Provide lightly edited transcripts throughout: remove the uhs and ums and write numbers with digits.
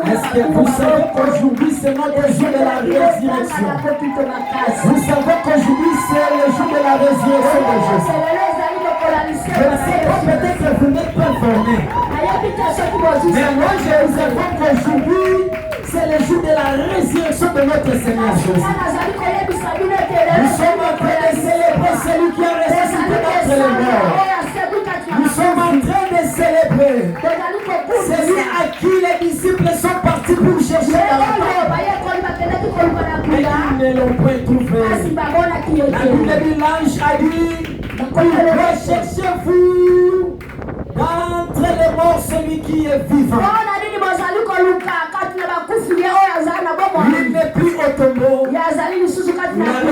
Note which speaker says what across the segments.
Speaker 1: Est-ce que vous savez qu'aujourd'hui c'est notre jour de la résurrection? Vous savez qu'aujourd'hui c'est le jour de la résurrection de Jésus. Je ne sais pas, peut-être que vous n'êtes pas informés. Mais moi je vous informe qu'aujourd'hui c'est le jour de la résurrection de notre Seigneur Jésus. Nous sommes en train de célébrer celui qui a ressuscité d'entre les morts. Nous sommes en train de célébrer celui à qui les disciples sont partis pour chercher dans la mais ils ne l'ont pas trouvé. La Bible dit, l'ange a dit, recherchez-vous d'entre les morts celui qui est vivant. Il n'est plus au tombeau. Il a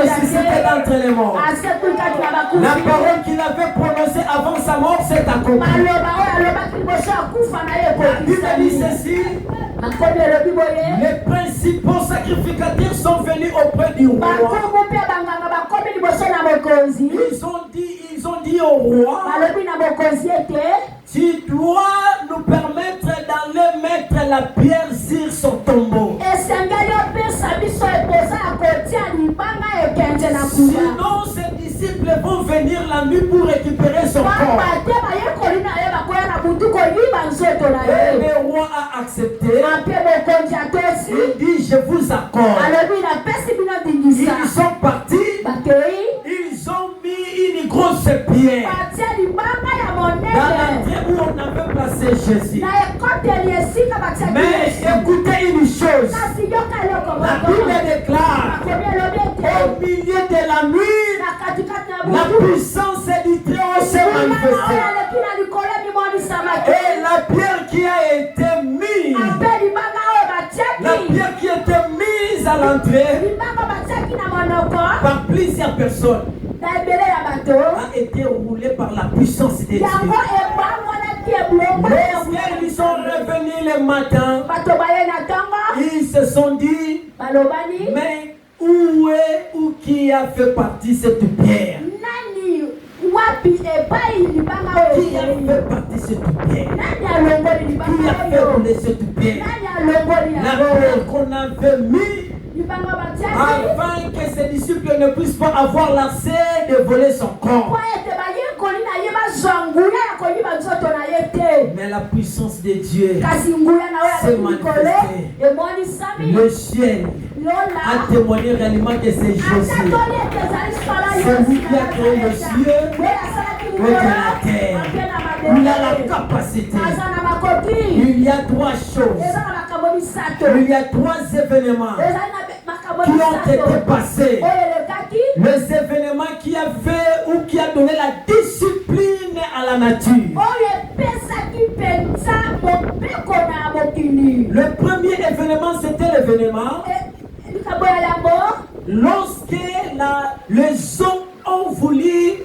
Speaker 1: ressuscité d'entre les morts. La parole qu'il avait prononcée avant sa mort s'est accomplie. La Bible dit ceci. Les principaux sacrificateurs sont venus auprès du roi. Ils ont dit au roi, tu dois nous permettre d'aller mettre la pierre sur son tombeau. Sinon, ses disciples vont venir la nuit pour récupérer son corps. Et le roi a accepté. Il dit, je vous accorde. Ils sont partis. Ils ont mis une grosse pierre dans l'entrée où on avait placé Jésus. Mais écoutez une chose. La Bible déclare au milieu de la nuit, la puissance du Très-Haut s'est manifestée. Et la pierre qui a entrée par plusieurs personnes a été roulé par la puissance de Dieu. Lorsqu'ils sont revenus le matin, ils se sont dit, mais où qui a fait partie cette pierre? Qui a fait partie cette pierre? Qui a fait rouler cette pierre? La pierre qu'on avait mis afin que ses disciples ne puissent pas avoir l'accès de voler son corps. Mais la puissance de Dieu s'est manifestée. Le ciel a témoigné réellement que c'est Jésus. C'est lui qui a créé le ciel et la terre. Il a la capacité. Il y a trois choses. Il y a trois événements qui ont été passés. Les événements qui a fait ou qui a donné la discipline à la nature. Le premier événement, c'était l'événement lorsque les hommes ont voulu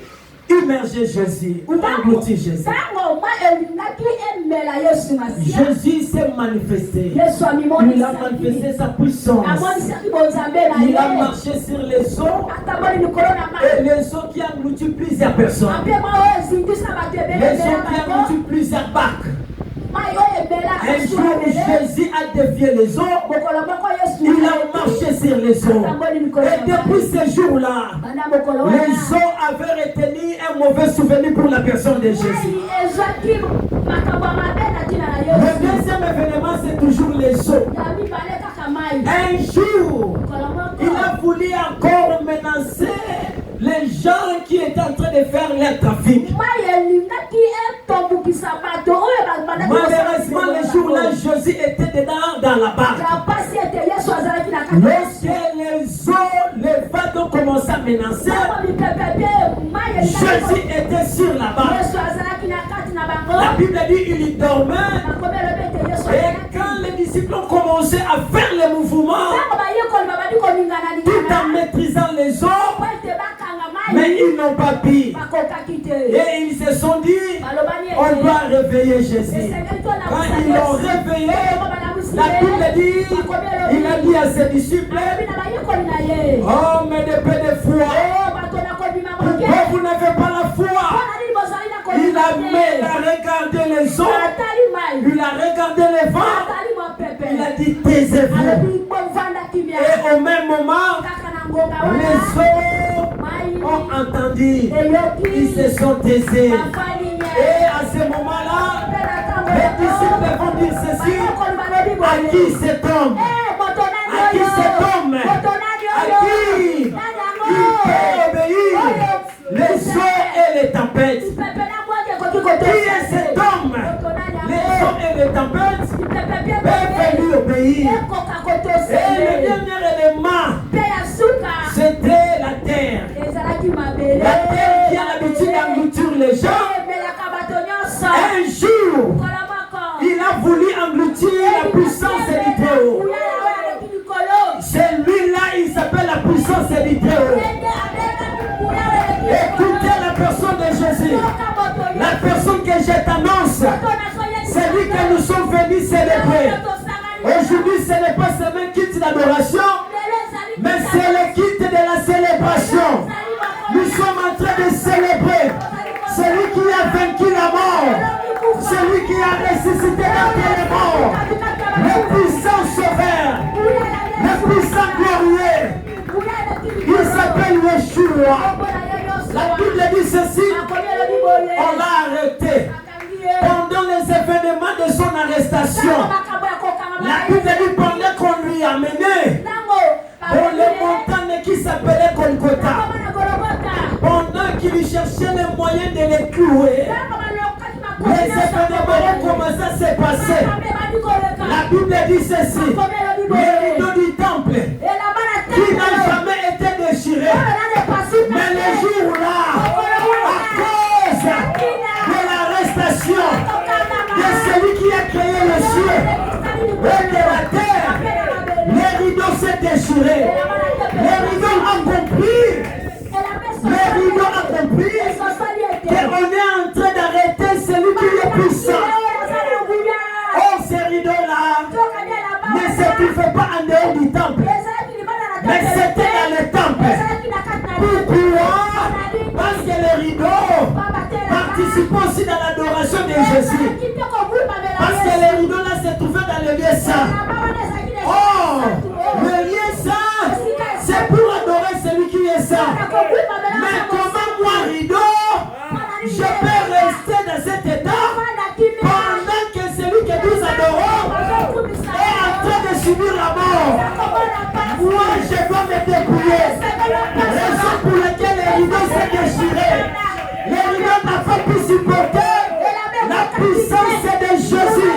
Speaker 1: immerger Jésus ou engloutir Jésus. Jésus s'est manifesté. Il a manifesté sa puissance. Il a marché sur les eaux et les eaux qui ont englouti plusieurs personnes. Les eaux qui ont englouti plusieurs barques. Un jour, Jésus a défié les eaux. Il a marché sur les eaux. Et depuis ce jour-là, les eaux avaient retenu un mauvais souvenir pour la personne de Jésus. Le deuxième événement, c'est toujours les eaux. Un jour, il a voulu encore menacer les gens qui étaient en train de faire leur trafic. Malheureusement, le jour-là, Jésus était dedans dans la barque. Lorsque les eaux, les vents ont commencé à menacer, Jésus était sur la barque. La Bible dit qu'il dormait. Et quand les disciples ont commencé à faire les mouvements, tout en maîtrisant les eaux, mais ils n'ont pas pu. Et ils se sont dit, on doit réveiller Jésus. Quand ils l'ont réveillé, la Bible dit, il a dit à ses disciples, oh, mais de peu de foi, pourquoi vous n'avez pas la foi? Il a regardé les eaux, il a regardé les vents, il a dit taisez-vous. Et au même moment, les eaux ont entendu, ils se sont taisés. Et à ce moment-là, les disciples vont dire ceci, à qui cet homme? À qui cet homme? À qui il peut obéir les eaux et les tempêtes? Qui est cet homme? Les eaux et les tempêtes peuvent lui obéir. Et le dernier élément, c'était la terre. La terre qui a l'habitude d'engloutir les gens. Un jour, il a voulu engloutir la puissance du Très-Haut. Celui-là, il s'appelle la puissance du Très-Haut. Écoutez la personne de Jésus. La personne que je t'annonce, c'est lui que nous sommes venus célébrer. Aujourd'hui, ce n'est pas seulement un kit d'adoration, mais c'est le kit de la célébration. Nous sommes en train de célébrer celui qui a vaincu la mort, celui qui a ressuscité d'entre les morts, le puissant sauveur, le puissant glorieux. Il s'appelle Yeshua. La Bible dit ceci, on l'a arrêté pendant les événements de son arrestation. La Bible dit pendant qu'on lui a mené dans les montagnes qui s'appelaient Golgotha, pendant qu'il cherchait les moyens de les clouer, les événements ont commencé à se passer. La Bible dit ceci, les rideaux du temple qui n'a jamais été déchiré, mais le jour-là, à cause de l'arrestation de celui qui a créé le ciel et de la terre, les rideaux s'est déchiré. déchiré. Les rideaux ont compris. Les rideaux ont compris qu'on est en train d'arrêter celui qui est puissant. Oh, ces rideaux-là ne s'étouffaient pas en dehors du temple, mais c'était dans le temple. Pourquoi? Parce que les rideaux participent aussi dans l'adoration de Jésus. Parce que les rideaux-là se trouvaient dans le lieu saint. Oh, le lieu saint, c'est pour adorer celui qui est saint. Mais comment moi, rideau, je peux rester dans cet état pendant que celui que nous adorons est en train de subir la mort? Moi, je dois me dépouiller. Raison pour laquelle les rideaux s'est déchiré. Les rideaux n'ont pas pu supporter la puissance de Jésus.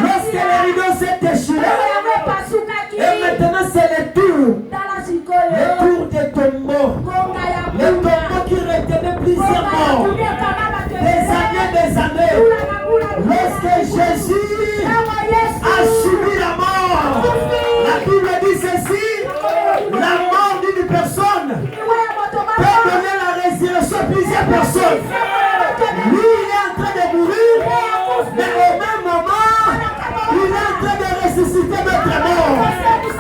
Speaker 1: Lorsque les rideaux s'est déchiré. Et maintenant, c'est le tour des tombeaux. Les tombeaux qui retenaient plusieurs morts. Des années. Lorsque Jésus a subi la mort, la Bible dit ceci: la mort d'une personne peut donner la résurrection à plusieurs personnes. Lui, il est en train de mourir, mais au même moment, il est en train de ressusciter notre mort.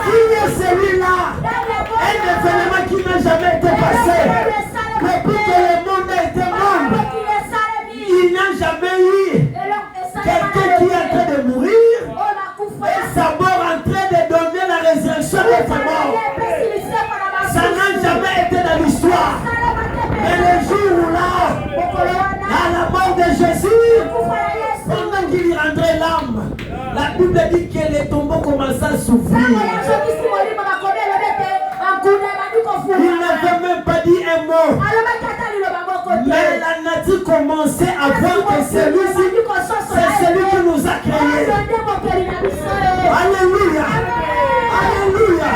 Speaker 1: Qui est celui-là? Un événement qui n'a jamais été passé. Depuis que le monde a été monde, il n'a jamais eu quelqu'un qui est en train de mourir et sa mort en train de donner la résurrection à notre mort. Ça n'a jamais été dans l'histoire. Mais le jour où là, à la mort de Jésus, pendant qu'il y rendrait l'âme, la Bible dit que les tombeaux commençaient à s'ouvrir. Il n'avait même pas dit un mot. Mais la nature commençait à voir que celui-ci, c'est celui qui nous a créés. Alléluia. Alléluia.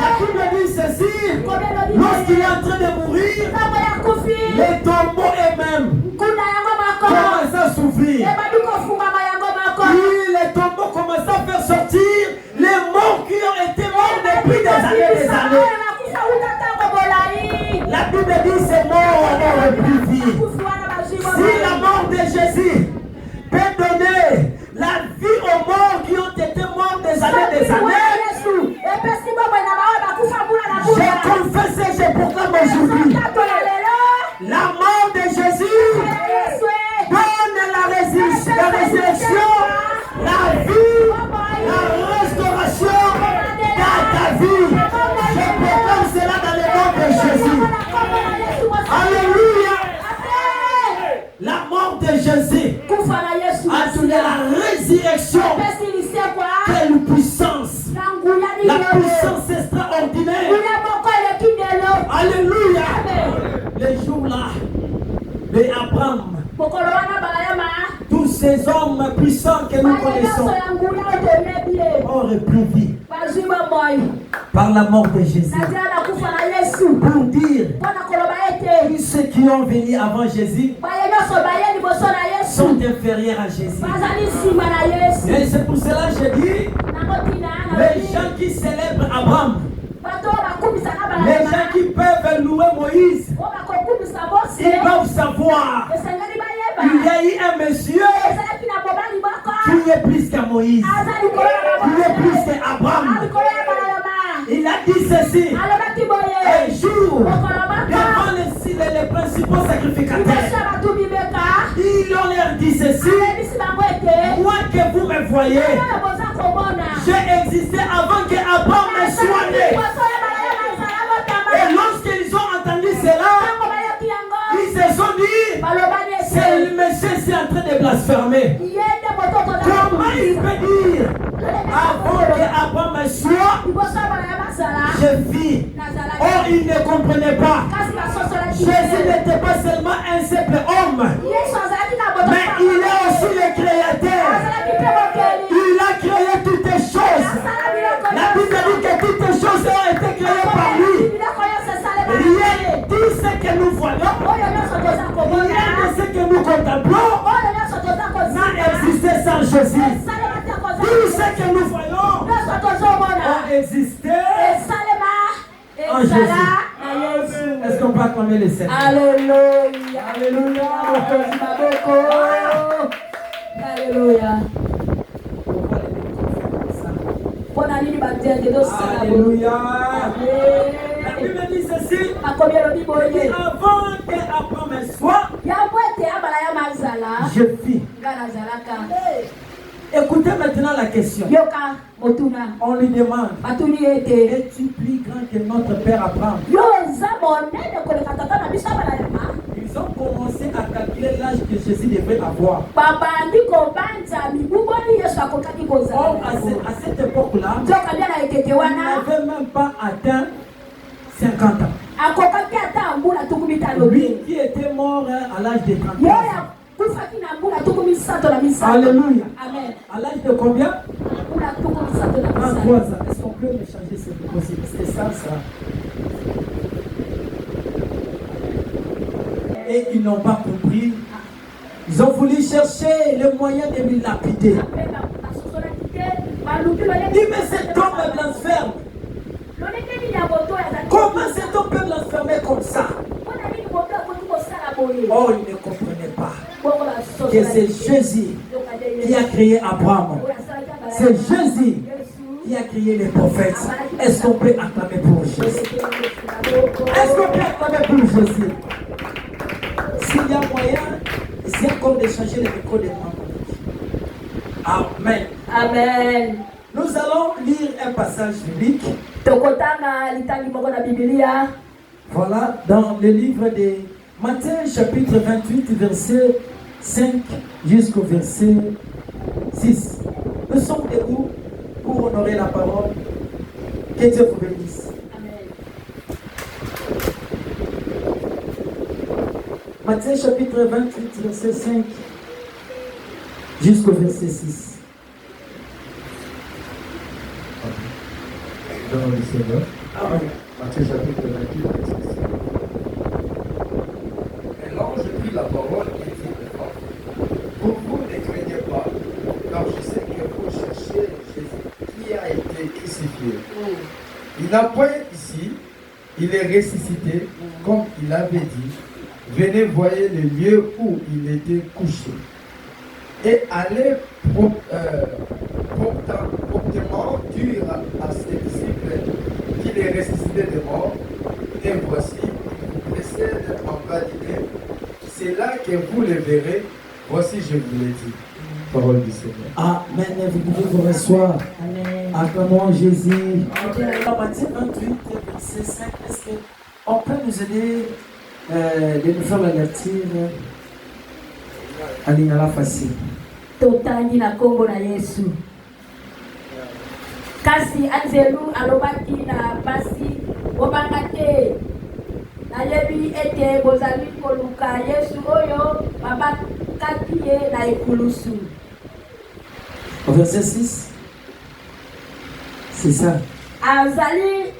Speaker 1: La Bible dit ceci: lorsqu'il est en train de mourir, les tombeaux eux-mêmes commencent à s'ouvrir. Puis les tombeaux commencent à faire sortir les morts qui ont été morts depuis des années. La Bible dit ces morts ont repris vie. Si la mort de Jésus peut donner la vie aux morts qui ont été morts des années, je confesse et je proclame aujourd'hui: la mort de Jésus donne la résurrection, la vie, la restauration dans ta vie. Je proclame cela dans le nom de Jésus. Alléluia. La mort de Jésus a donné la résurrection. Quelle puissance! La puissance extraordinaire. Alléluia. Les jours-là de Abraham, tous ces hommes puissants que nous connaissons ont repris vie par la mort de Jésus. Pour dire tous ceux qui ont venu avant Jésus sont inférieurs à Jésus. Et c'est pour cela que je dis, les gens qui célèbrent Abraham, les gens qui peuvent louer Moïse, ils doivent savoir qu'il y a eu un monsieur qui est plus que Moïse, qui est plus qu'Abraham. Il a dit ceci: un jour, devant les principaux sacrificateurs, ils ont leur dit ceci: moi que vous me voyez, j'ai existé avant que Abraham ne soit né. Et lorsqu'ils ont entendu cela, ils se sont dit: c'est le monsieur qui est en train de blasphémer. Comment il peut dire avant que Abraham soit, je vis? Or, il ne comprenait pas. Jésus n'était pas seulement un simple homme, mais il est aussi le créateur. Il a créé toutes les choses. La Bible dit que toutes les choses ont été créées par lui. Rien de tout ce que nous voyons, rien de ce que nous contemplons n'a existé sans Jésus. Tout ce que nous voyons a existé en Jésus. Est-ce qu'on peut acclamer le Seigneur?
Speaker 2: Alléluia.
Speaker 1: Alléluia.
Speaker 2: Alléluia.
Speaker 1: Alléluia. La Bible dit ceci. Avant qu'Abraham soit, je vis. Écoutez maintenant la question. On lui demande, es-tu plus grand que notre père Abraham? Ils ont commencé à calculer l'âge que Jésus devait avoir. Or, à cette époque-là, il n'avait même pas atteint 50 ans. Lui qui était mort à l'âge de 30 ans. Alléluia.
Speaker 2: Amen.
Speaker 1: À l'âge de combien? 33 ans. Est-ce qu'on peut me changer ce possible? C'est ça. Et ils n'ont pas compris. Ils ont voulu chercher le moyen de me lapider. Dis, mais cet homme est blasphème. Comment cet homme peut blasphémer comme ça? Oh, il ne comprenait pas que c'est Jésus qui a créé Abraham. C'est Jésus qui a créé les prophètes. Est-ce qu'on peut acclamer pour Jésus? Est-ce qu'on peut acclamer pour Jésus? S'il y a moyen, c'est encore de changer le micro des membres. Amen.
Speaker 2: Amen.
Speaker 1: Nous allons lire un passage biblique. Voilà, dans le livre de Matthieu chapitre 28, verset 5 jusqu'au verset 6. Nous sommes debout pour honorer la parole. Que Dieu vous bénisse.
Speaker 2: Amen.
Speaker 1: Matthieu chapitre 28, verset 5 jusqu'au verset 6.
Speaker 3: Dans le Seigneur.
Speaker 1: Amen.
Speaker 3: Matthieu chapitre 28, verset 5. Et l'ange prit la parole et dit aux femmes, pour vous ne craignez pas, car je sais que vous cherchez Jésus qui a été crucifié. Il n'a point ici, il est ressuscité, comme il avait dit. Venez voyez le lieu où il était couché. Et allez promptement dire à ses disciples qu'il est ressuscité de mort. Et voici, il vous précède en Galilée. C'est là que vous le verrez. Voici, je vous l'ai dit. Parole du Seigneur.
Speaker 1: Amen. Vous pouvez vous rasseoir. Acclamons Jésus. Matthieu 28, verset 5. Est-ce qu'on peut nous aider de nous faire la lecture à l'ingala facile?
Speaker 2: Totangi na kombo na Yesu. Kasi anzelu alobaki na basi obangate. Nayebi ete bozali koluka Yesu oyo babakaki ye na ekulusu.
Speaker 1: Au verset 6. C'est ça.
Speaker 2: Azali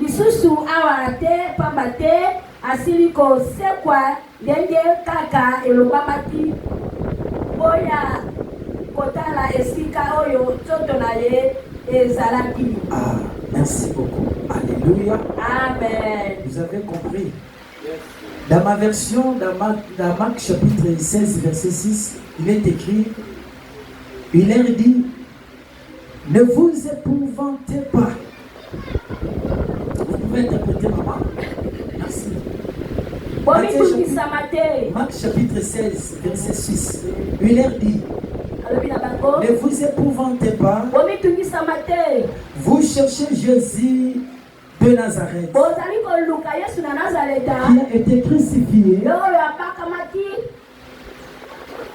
Speaker 2: lisusu awate pambate asiliko sekwa ndenge kaka elobamaki boya kotala esika oyo toto na ye ezalaki.
Speaker 1: Ah, merci beaucoup. Alléluia.
Speaker 2: Amen.
Speaker 1: Vous avez compris. Dans ma version, dans Marc chapitre 16, verset 6, il est écrit, il leur dit, ne vous épouvantez pas. Vous pouvez interpréter, maman? Merci. Marc chapitre 16, verset 6, il leur dit, ne vous épouvantez pas. Vous cherchez Jésus de Nazareth qui a été crucifié.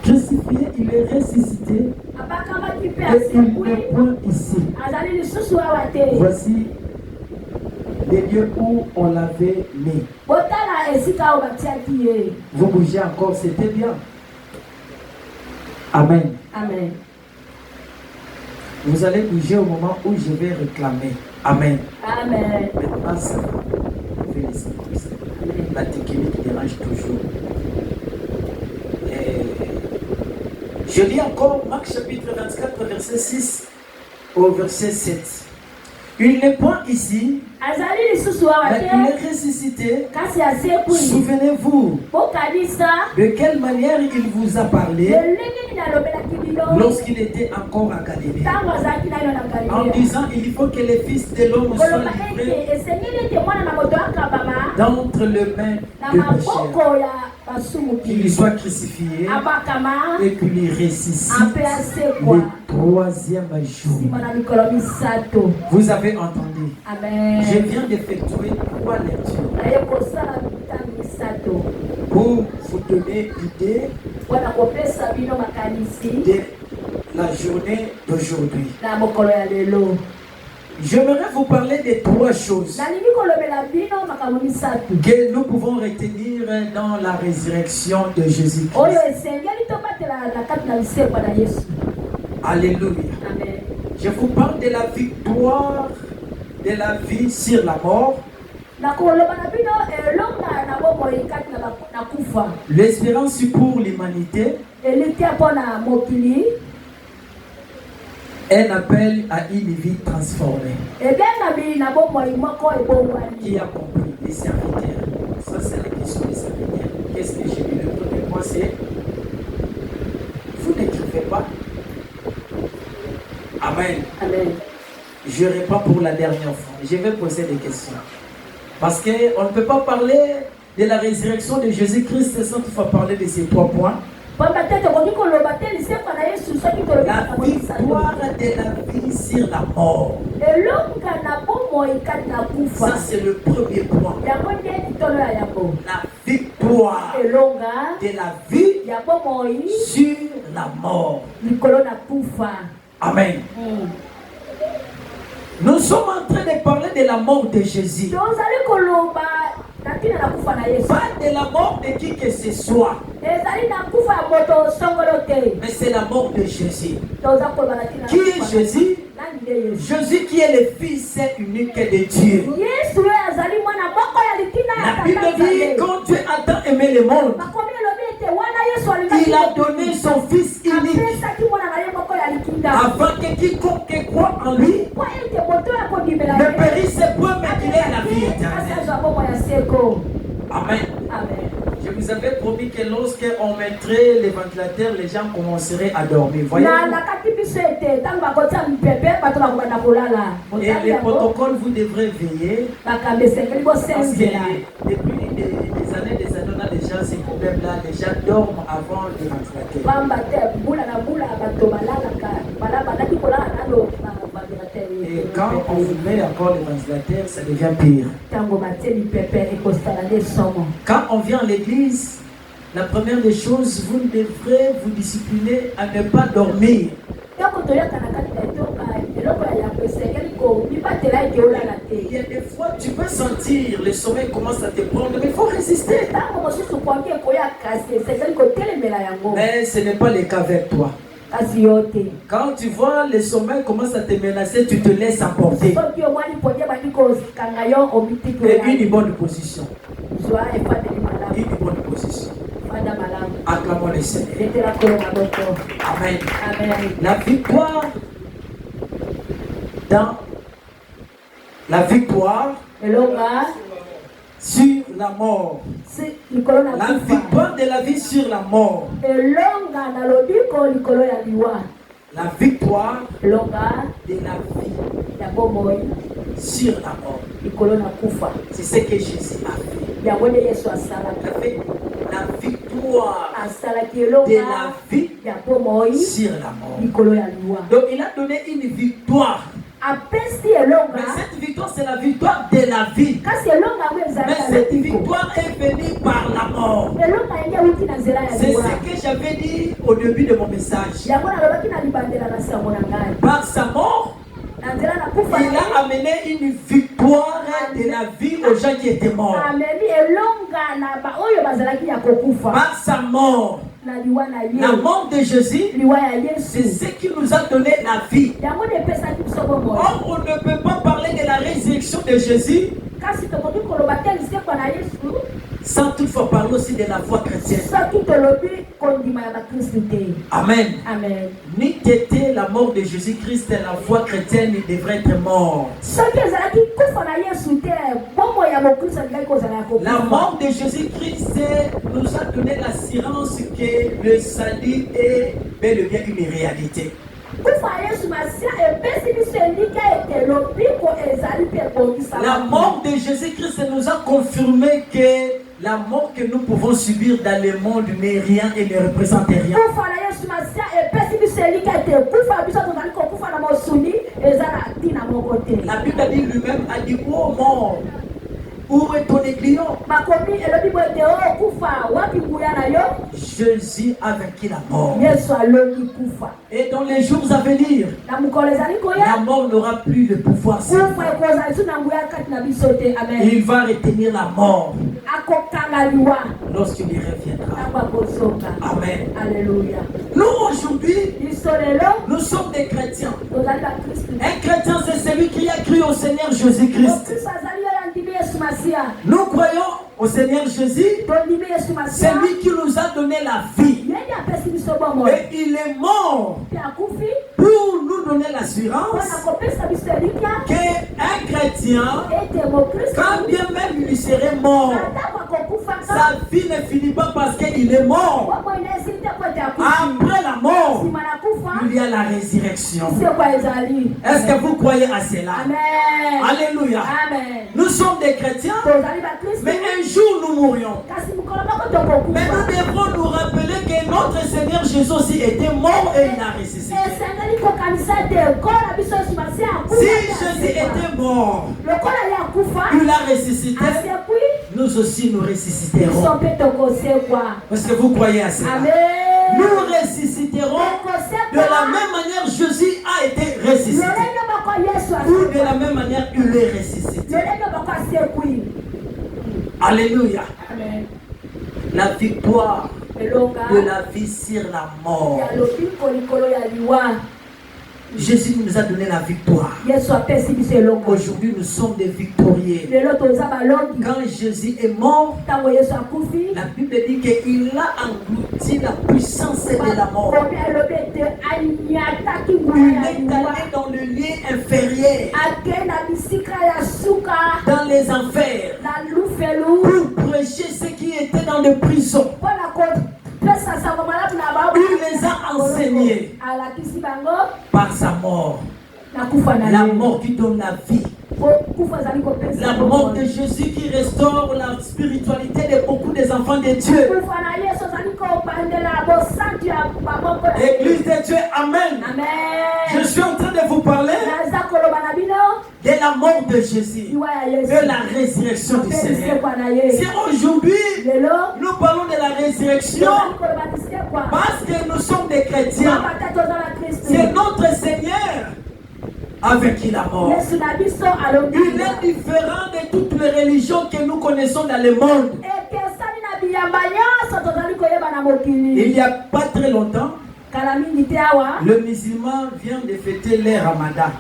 Speaker 1: Crucifié, il est ressuscité et il n'est point ici. Voici les lieux où on l'avait mis. Vous bougez encore, c'était bien. Amen.
Speaker 2: Amen.
Speaker 1: Vous allez bouger au moment où je vais réclamer. Amen.
Speaker 2: Amen.
Speaker 1: Maintenant, ça va. On fait laisser comme ça. La technique dérange toujours. Et je lis encore Marc chapitre 24, verset 6 au verset 7. Il n'est point ici,
Speaker 2: azali lisusu awa
Speaker 1: mais
Speaker 2: te
Speaker 1: il est ressuscité.
Speaker 2: kasi asekwi
Speaker 1: Souvenez-vous
Speaker 2: bokanisa
Speaker 1: de quelle manière il vous a parlé
Speaker 2: lolenge nini alobelaki bino
Speaker 1: lorsqu'il était encore à Galilée,
Speaker 2: ntango azalaki nayo na
Speaker 1: en
Speaker 2: galilea
Speaker 1: disant il faut que les fils de l'homme soient
Speaker 2: koloba
Speaker 1: livrés
Speaker 2: ete esengeli ete mwana na moto akabama
Speaker 1: d'entre les mains
Speaker 2: na
Speaker 1: de pécheurs,
Speaker 2: maboko ya basumuki
Speaker 1: qu'il soit crucifié
Speaker 2: abakama
Speaker 1: et qu'il y ressuscite
Speaker 2: ape asekwa
Speaker 1: le troisième jour.
Speaker 2: nsima na mikolo misato.
Speaker 1: Vous avez entendu.
Speaker 2: Amen.
Speaker 1: Je viens d'effectuer 3 lectures
Speaker 2: naye kosala mitano misato
Speaker 1: pour vous donner l'idée
Speaker 2: mpona kopesa bino makanisi
Speaker 1: de la journée d'aujourd'hui.
Speaker 2: na mokolo ya lelo.
Speaker 1: J'aimerais vous parler de 3 choses
Speaker 2: nalingi kolobela bino makambo misato
Speaker 1: que nous pouvons retenir dans la résurrection de Jésus-Christ.
Speaker 2: oyo esengeli tobatela na kati na lisekwa na yesu.
Speaker 1: Alléluia.
Speaker 2: Amen.
Speaker 1: Je vous parle de la victoire de la vie sur la mort,
Speaker 2: nakoloba na bino elonga na bomoi kati na kufa
Speaker 1: l'espérance pour l'humanité,
Speaker 2: elikia mpona mokili
Speaker 1: un appel à une vie transformée.
Speaker 2: ebengami na bomoi moko ebongwani.
Speaker 1: Qui a compris? Les serviteurs. Ça, c'est la question des serviteurs. Qu'est-ce que j'ai vu? Le premier point, c'est vous n'écrivez pas. Amen.
Speaker 2: Amen.
Speaker 1: Je réponds pour la dernière fois. Je vais poser des questions. Parce qu'on ne peut pas parler de la résurrection de Jésus-Christ sans toutefois parler de ces 3 points.
Speaker 2: pamba te tokoki koloba te lisekwa na yesu soki
Speaker 1: La victoire de la vie sur la mort.
Speaker 2: elonga na bomoi kati na
Speaker 1: Ça,
Speaker 2: kufa
Speaker 1: c'est le premier point.
Speaker 2: yango nde litolo ya yango.
Speaker 1: La victoire
Speaker 2: elonga
Speaker 1: de la vie
Speaker 2: ya bomoi
Speaker 1: sur la mort.
Speaker 2: likolo na kufa.
Speaker 1: Amen. Nous sommes en train de parler de la mort de Jésus.
Speaker 2: tozali koloba na ntina na kufa na yesu.
Speaker 1: Pas de la mort de qui que ce soit.
Speaker 2: ezali na kufa ya moto songolo te.
Speaker 1: Mais c'est la mort de Jésus.
Speaker 2: toza koloba na ntina na
Speaker 1: Qui est
Speaker 2: kufa na
Speaker 1: Jésus?
Speaker 2: nani nde yesu.
Speaker 1: Jésus qui est le Fils unique de Dieu.
Speaker 2: yesu oyo azali mwana moko ya likina ya
Speaker 1: La Bible
Speaker 2: tata
Speaker 1: dit
Speaker 2: nzambe.
Speaker 1: quand Dieu a tant aimé le monde,
Speaker 2: makomi elobi ete wana yesu alingaki
Speaker 1: il a donné son Fils unique
Speaker 2: apesaki mwana na ye moko ya likinda
Speaker 1: afin que quiconque croit en lui
Speaker 2: po ete moto ya kondimela
Speaker 1: ne périsse point mais qu'il ait la vie éternelle.
Speaker 2: asazwa bomo ya seko.
Speaker 1: Amen.
Speaker 2: Amen.
Speaker 1: Je vous avais promis que lorsqu'on mettrait les ventilateurs, les gens commenceraient à dormir. Voyez.
Speaker 2: nalakaki biso ete ntango bakotia mipepe bato bakobanda kolala.
Speaker 1: Et
Speaker 2: botali
Speaker 1: les
Speaker 2: yango
Speaker 1: protocoles, vous devrez veiller.
Speaker 2: makambo esengeli
Speaker 1: Parce que
Speaker 2: bosenzela.
Speaker 1: depuis des années, on a déjà ces problèmes-là. Les gens dorment avant le ventilateur.
Speaker 2: pamba te mbula na mbula bato balalaka bandaki kolala nano
Speaker 1: Et quand on vous met encore le ventilateur, ça devient pire.
Speaker 2: ntango batie mipepe ekosala nde somo.
Speaker 1: Quand on vient à l'église, la première des choses, vous devrez vous discipliner à ne pas dormir.
Speaker 2: ntango toyaka na kati na etonga eloko ya yango esengeli komibatela ete olala
Speaker 1: Il
Speaker 2: te.
Speaker 1: y a des fois, tu peux sentir le sommeil commence à te prendre, mais il faut résister.
Speaker 2: ntango mosusu kwangi ekoya kasi esengeli kotelemela yango
Speaker 1: Mais ce n'est pas le cas avec toi.
Speaker 2: kasi yo te.
Speaker 1: Quand tu vois le sommeil commence à te menacer, tu te laisses emporter.
Speaker 2: soki omwani ponye bandi kokanga yo omitiki
Speaker 1: Et une bonne position.
Speaker 2: zwa efandeli malamu
Speaker 1: Une bonne position.
Speaker 2: fanda malamu
Speaker 1: Acclamons le Seigneur.
Speaker 2: letela kolo maboko.
Speaker 1: Amen.
Speaker 2: Amen.
Speaker 1: La victoire dans la victoire
Speaker 2: elonga
Speaker 1: sur la mort.
Speaker 2: si likolo na
Speaker 1: La
Speaker 2: kufa
Speaker 1: victoire de la vie sur la mort.
Speaker 2: elonga na lobiko likolo ya liwa.
Speaker 1: La victoire
Speaker 2: elonga
Speaker 1: de la vie
Speaker 2: ya bomoi
Speaker 1: sur la mort.
Speaker 2: likolo na kufa.
Speaker 1: C'est ce que Jésus a fait.
Speaker 2: yango nde yesu
Speaker 1: Il
Speaker 2: asalaka.
Speaker 1: a fait la victoire
Speaker 2: asalaki
Speaker 1: de
Speaker 2: elonga
Speaker 1: la vie
Speaker 2: ya bomoi
Speaker 1: sur la mort.
Speaker 2: likolo ya liwa.
Speaker 1: Donc il a donné une victoire.
Speaker 2: apesi
Speaker 1: Mais
Speaker 2: elonga
Speaker 1: cette victoire, c'est la victoire de la vie.
Speaker 2: kasi elonga yango
Speaker 1: Mais
Speaker 2: ezalaka
Speaker 1: cette
Speaker 2: lobiko.
Speaker 1: victoire est venue par la mort.
Speaker 2: elonga yango euti na nzela ya
Speaker 1: C'est
Speaker 2: liwa.
Speaker 1: ce que j'avais dit au début de mon message.
Speaker 2: yango nalobaki na libandela na sango na ngai
Speaker 1: Par sa mort,
Speaker 2: na nzela na kufa
Speaker 1: il a amené une victoire de la vie aux gens qui étaient morts.
Speaker 2: amemi elonga na oyo bazalaki ya kokufa
Speaker 1: Par sa mort,
Speaker 2: na liwa na
Speaker 1: la
Speaker 2: ye
Speaker 1: mort de Jésus,
Speaker 2: liwa ya
Speaker 1: c'est
Speaker 2: yesu
Speaker 1: ce qui nous a donné la vie.
Speaker 2: yango nde epesaki biso bomoi.
Speaker 1: Or, on ne peut pas parler de la résurrection de Jésus
Speaker 2: kasi tokoki koloba te lisekwa na yesu
Speaker 1: sans toutefois parler aussi de la foi chrétienne.
Speaker 2: soki tolobi
Speaker 1: Amen.
Speaker 2: Amen.
Speaker 1: Ni qu'était la mort de Jésus-Christ, la foi chrétienne devrait être morte. La mort de Jésus-Christ nous a donné l'assurance que le salut est bel et bien une réalité. La mort de Jésus-Christ nous a confirmé que la mort que nous pouvons subir dans le monde n'est rien et ne représente rien. La Bible dit lui-même a dit, oh mort, où est ton aiguillon? Jésus a vaincu la mort. Et dans les jours à venir, la mort n'aura plus le pouvoir sur nous. Il va retenir la mort lorsqu'il y reviendra. Amen.
Speaker 2: Alléluia.
Speaker 1: Nous aujourd'hui, nous sommes des chrétiens. Un chrétien, c'est celui qui a cru au Seigneur Jésus-Christ. Nous croyons au Seigneur Jésus, c'est lui qui nous a donné la vie. Et il est mort pour nous donner l'assurance qu'un chrétien, quand bien même il serait mort, sa vie ne finit pas parce qu'il est mort. Après la mort, il y a la résurrection. Est-ce que vous croyez à cela?
Speaker 2: Amen.
Speaker 1: Alléluia.
Speaker 2: Amen.
Speaker 1: Nous sommes des chrétiens, mais un jour nous mourrions. Mais nous devrons nous rappeler que notre Seigneur Jésus aussi était mort et il a ressuscité. Si Jésus était mort, il a ressuscité, nous aussi nous ressusciterons. Est-ce que vous croyez à cela?
Speaker 2: Amen.
Speaker 1: Nous ressusciterons de la même manière Jésus a été ressuscité. Ou de la même manière il est ressuscité. Alléluia.
Speaker 2: Amen.
Speaker 1: La victoire de la vie sur la mort. Jésus nous a donné la victoire. Aujourd'hui, nous sommes des victorieux. Quand Jésus est mort, la Bible dit qu'il a englouti la puissance de la mort. Il est allé dans le lieu inférieur, dans les enfers, pour prêcher ceux qui étaient dans les prisons. Il les a enseignés par sa mort. La mort qui donne la vie. La mort de Jésus qui restaure la spiritualité de beaucoup des enfants de Dieu. Église de Dieu, Amen.
Speaker 2: Amen.
Speaker 1: Je suis en train de vous parler de la mort de Jésus, de la résurrection du Seigneur. Si aujourd'hui nous parlons de la résurrection, parce que nous sommes des chrétiens, c'est notre Seigneur avec qui la mort. Il est différent de toutes les religions que nous connaissons dans le monde. Il n'y a pas très longtemps, le musulman vient de fêter le Ramadan.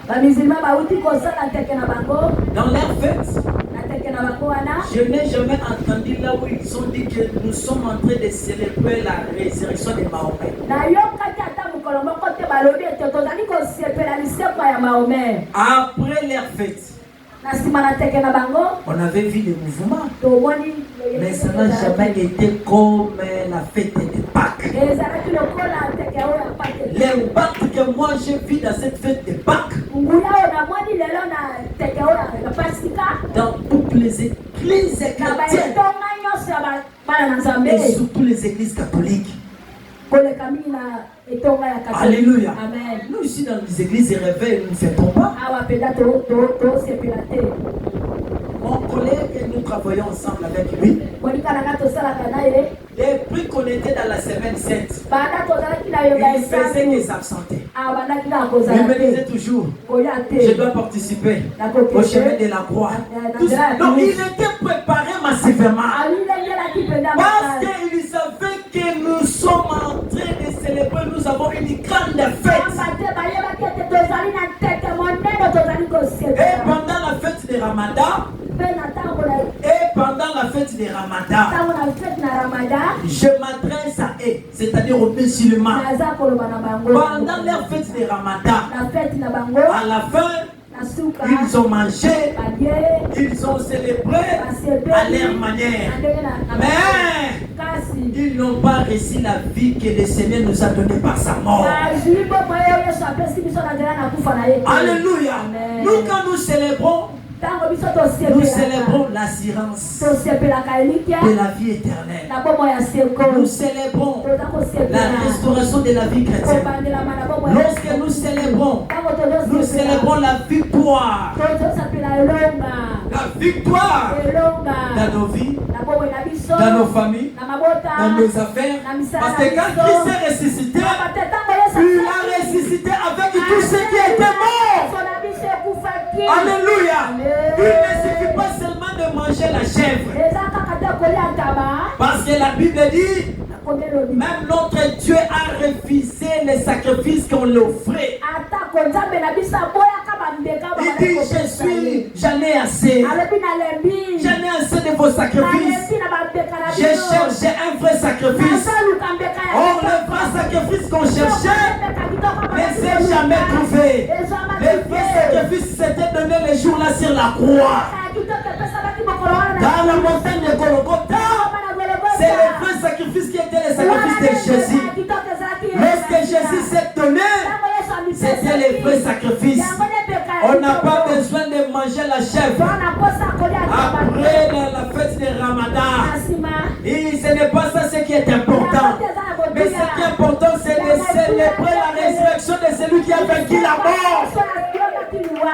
Speaker 1: Dans leur fête, je n'ai jamais entendu là où ils ont dit que nous sommes en train de célébrer la résurrection de Mahomet. Après leur fête, on avait vu des mouvements, mais ça n'a jamais été comme la fête de Pâques. L'impact que moi j'ai vu dans cette fête de Pâques, dans toutes les églises chrétiennes et surtout les églises catholiques. Alléluia.
Speaker 2: Amen.
Speaker 1: Nous ici dans les églises de réveil, nous ne fêtons pas. Mon collègue, nous travaillons ensemble avec lui. Depuis qu'on était dans la semaine 7, il faisait que s'absenter. Il me disait toujours, je dois participer au chemin de la croix. Donc il était préparé massivement. Parce qu'il savait que nous sommes en train de célébrer, nous avons une grande fête. Et pendant la fête de Ramadan, je m'adresse à eux, c'est-à-dire dire aux musulmans, pendant leur fête de Ramadan, à la fin, ils ont mangé, ils ont célébré à leur manière. Mais ils n'ont pas reçu la vie que le Seigneur nous a donnée par sa mort. Alléluia. Nous, quand nous célébrons l'assurance de la vie éternelle. Nous célébrons la restauration de la vie chrétienne. Lorsque nous célébrons la victoire. La victoire dans nos vies, dans nos familles, dans nos affaires. Parce que quand Christ est ressuscité, il a ressuscité avec tous ceux qui étaient morts. Alléluia. Il ne suffit pas seulement de manger la chèvre. Parce que la Bible dit, même notre Dieu a refusé les sacrifices qu'on lui offrait. Il dit, j'en ai assez. J'en ai assez de vos sacrifices. J'ai cherché un vrai sacrifice. Or, le vrai sacrifice qu'on cherchait ne s'est jamais trouvé. Le vrai sacrifice s'était donné le jour-là sur la croix. Dans la montagne de Golgotha, c'est le vrai sacrifice qui était le sacrifice de Jésus. Lorsque Jésus s'est donné, c'était le vrai sacrifice. On n'a pas besoin de manger la chèvre après la fête de Ramadan. Et ce n'est pas ça ce qui est important. Mais ce qui est important, c'est de célébrer la résurrection de celui qui a vaincu la mort.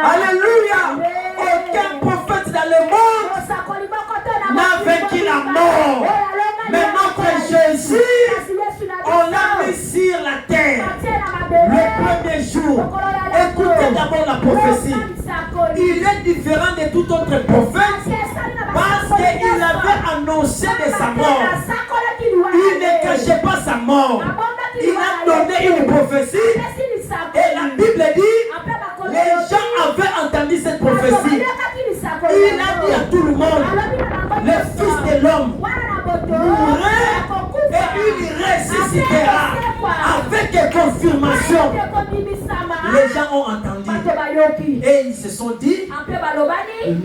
Speaker 1: Alléluia. Aucun prophète dans le monde n'a vaincu la mort. Mais notre Jésus, on l'a mis sur la terre le premier jour. Écoutez d'abord la prophétie. Il est différent de tout autre prophète parce qu'il avait annoncé de sa mort. Il ne cachait pas sa mort. Il a donné une prophétie et la Bible dit, les gens avaient entendu cette prophétie. Il a dit à tout le monde, le Fils de l'homme mourrait et il ressuscitera avec confirmation. Les gens ont entendu et ils se sont dit,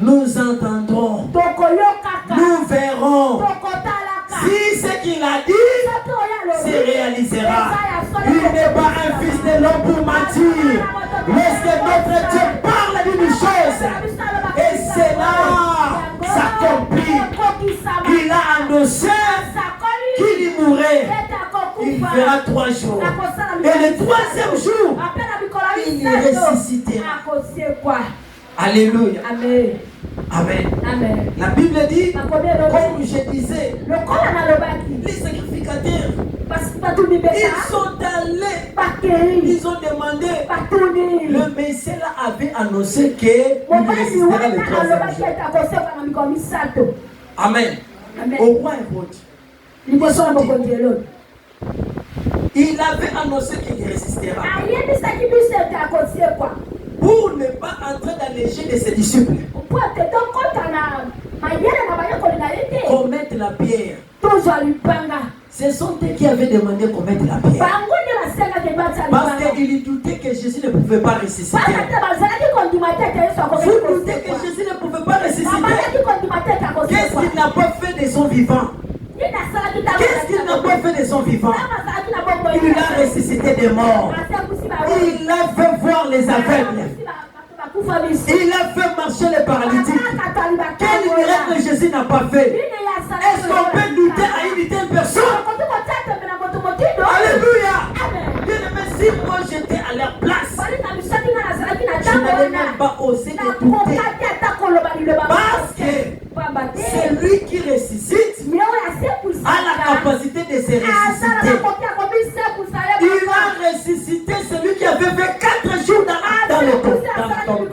Speaker 1: nous entendrons, nous verrons si ce qu'il a dit se réalisera. Il n'est pas un fils de l'homme pour mentir. Lorsque notre Dieu parle d'une chose et cela s'accomplit, il a annoncé qu'il y mourrait. Il fera 3 jours. Et le 3e jour, il ressuscitera. Alléluia. Amen. Amen. La Bible dit, comme je disais, les sacrificateurs, ils sont allés, ils ont demandé, le Messie avait annoncé qu'il ressuscitera le 3e jour. Amen. Au roi Hérode, il avait annoncé qu'il résistera. Pour ne pas entrer dans les jeux de ses disciples. Commettre la pierre. Ce sont eux qui avaient demandé qu'on mette la pierre. Parce qu'ils doutaient que Jésus ne pouvait pas ressusciter. Vous doutez que Jésus ne pouvait pas ressusciter. Qu'est-ce qu'il n'a pas fait de son vivant? Qu'est-ce qu'il n'a pas fait de son vivant? Il a ressuscité des morts. Il a fait voir les aveugles. Il a fait marcher les paralytiques. Quel miracle Jésus n'a pas fait? Est-ce qu'on peut douter à une telle personne? Alléluia. Bien aimé, si moi j'étais à leur place, je n'allais même pas oser de douter. Parce que c'est lui qui ressuscite a la capacité de se ressusciter. Il a ressuscité celui qui avait fait 4 jours dans le tombe.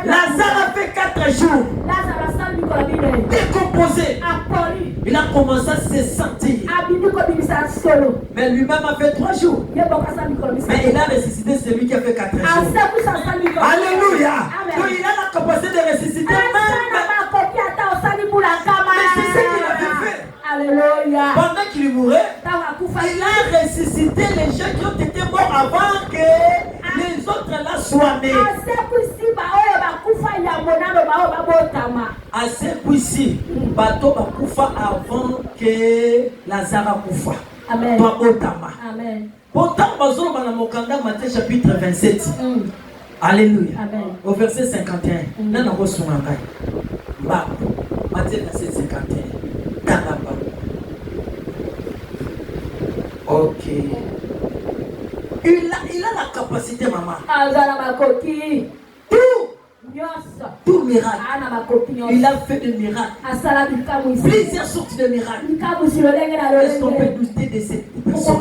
Speaker 1: Lazare a fait 4 jours. Décomposé. Il a commencé à se sentir. Mais lui-même a fait 3 jours. Mais il a ressuscité celui qui a fait 4 jours. Alléluia. Donc il a la capacité de ressusciter même. Mais c'est ce qu'il avait fait.
Speaker 2: Alléluia.
Speaker 1: Pendant qu'il mourait, il a swané. Assez ici, bateau bakufa avant que Lazare kufa.
Speaker 2: Amen.
Speaker 1: Toi otama.
Speaker 2: Amen.
Speaker 1: Pourtant, bazolo bana mokanda Matthieu chapitre 27. Alléluia.
Speaker 2: Amen.
Speaker 1: Au verset 51. Nana ko sunga kai. Ba Matthieu 27 51. Tanaba. OK. Il a la capacité, maman. Tout miracle. Il a fait des miracles. Plusieurs sortes de miracles. Est-ce qu'on peut douter de cette personne?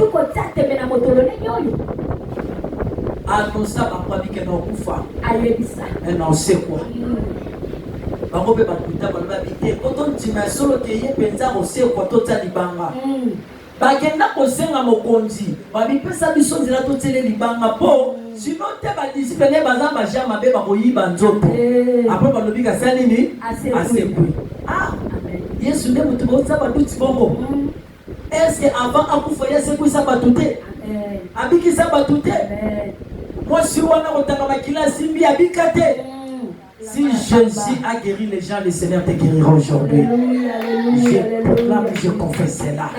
Speaker 1: Ah non, ça va pas dire qu'elle n'a pas fait. Elle n'en sait quoi. Quand on dit bagenda kosenga mokonzi babipesa biso nzela totele libanga po sino te badisiple ne baza baja mabe bakoyiba nzoto apres balobi kasali nini asekwi. Yesu nde moto boza baduti bongo. Est-ce avant akufa ye asekwisa bato te abikisa bato te mwasi wana kotanga makila asimbi abika te. Si Jésus a guéri les gens, le Seigneur te guérira aujourd'hui. Je proclame, je confesse cela.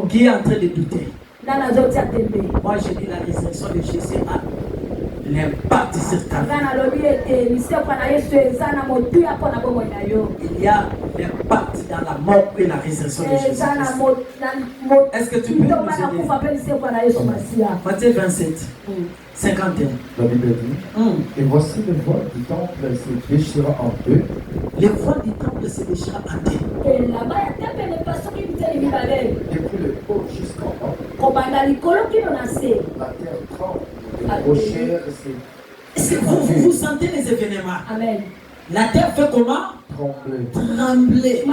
Speaker 1: Qui est en train de douter? Moi je dis la résurrection de Jésus a l'impact sur ta vie. Il y a l'impact dans la mort et la résurrection de Jésus. Est-ce que tu peux nous aider? Matthieu 27. 51.
Speaker 3: La Bible dit, et voici le voile du temple se déchira en deux.
Speaker 1: Le voile du temple se déchira en deux.
Speaker 3: Depuis le haut jusqu'en bas. La terre tremble. Les rochers
Speaker 1: vous sentez les événements.
Speaker 2: Amen.
Speaker 1: La terre fait comment? Trembler.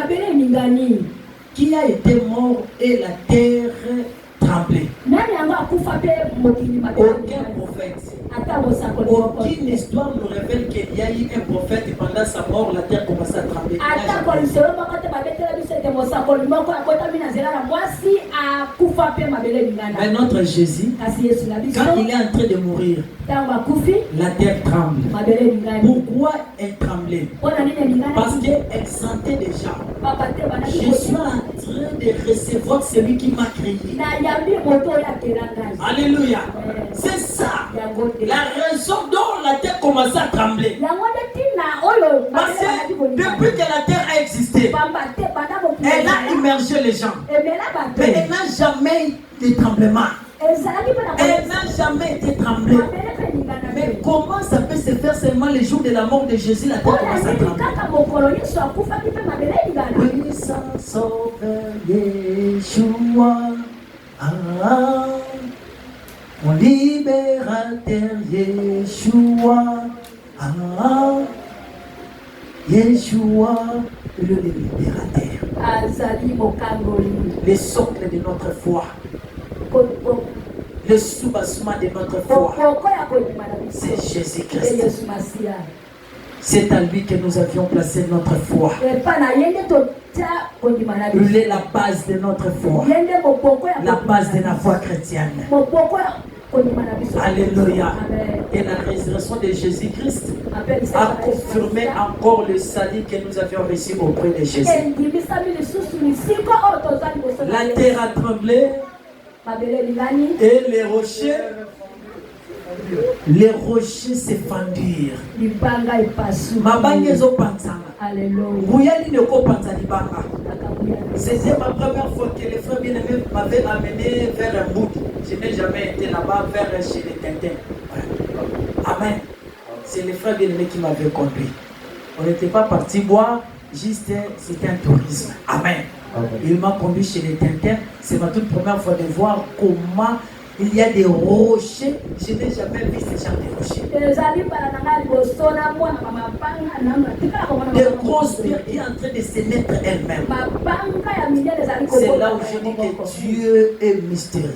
Speaker 1: Qui a été mort et la terre tremblé? Aucun prophète. Aucune histoire nous révèle qu'il y a eu un prophète et pendant sa mort, la terre commence à trembler. Mais notre Jésus, quand il est en train de mourir, la terre tremble. Pourquoi elle tremblait? Parce qu'elle sentait déjà, je suis en train de recevoir celui qui m'a créé. Alléluia. C'est ça la raison dont la terre commence à trembler. Parce que depuis que la terre a existé, elle a immergé les gens. Mais elle n'a jamais eu de tremblement. Elle n'a jamais été tremblée. Mais comment ça peut se faire seulement le jour de la mort de Jésus, la terre commence à trembler? Puissant sauveur Yeshua, mon libérateur Yeshua, Yeshua, le libérateur. Le socle de notre foi. Le soubassement de notre foi, c'est Jésus-Christ. C'est à lui que nous avions placé notre foi. Il est la base de notre foi, la base de la foi chrétienne. Alléluia. Et la résurrection de Jésus-Christ a confirmé encore le salut que nous avions reçu auprès de Jésus. La terre a tremblé. Et les rochers se fendirent. C'était ma première fois que les frères bien-aimés m'avaient amené vers un bout. Je n'ai jamais été là-bas vers chez les Tintins. Amen. C'est les frères bien-aimés qui m'avaient conduit. On n'était pas parti boire, juste c'était un tourisme. Amen. Il m'a conduit chez les Tintins. C'est ma toute première fois de voir comment il y a des rochers. Je n'ai jamais vu ce genre de rochers. Des grosses pierres qui sont en train de se mettre elles-mêmes. C'est là où je dis que Dieu est mystérieux.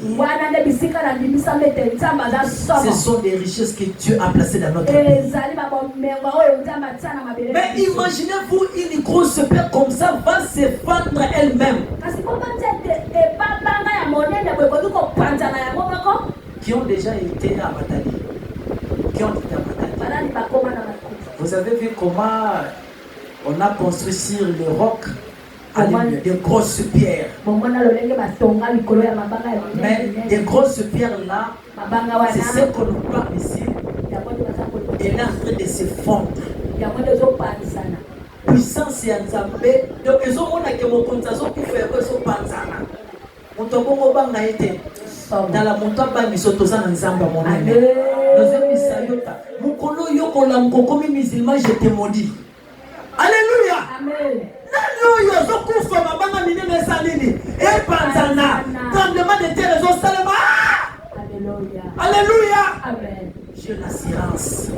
Speaker 1: Ce sont des richesses que Dieu a placées dans notre vie. Mais imaginez-vous une grosse pierre comme ça va se fendre elle-même. Qui ont déjà été à Matadi. qui ont été abattus. Vous avez vu comment on a construit sur le roc avec des grosses pierres. Mais des grosses pierres là, c'est ce qu'on nous parle ici. Elle est en train de se fondre. Puissance ya Nzambe. Donc ils ont montré que mon compte ça pour faire que so panzana. Montobongo banga été dans la montagne ba misotoza na Nzamba mon ami. Nous sommes misayota. Mukolo yoko la mkoko mi musulman je te maudis. Alléluia. Amen. Nano yo zo kufa mabanga minene salini. E panzana. Tremblement de terre zo salema. Alléluia. Alléluia. Amen. J'ai l'assurance.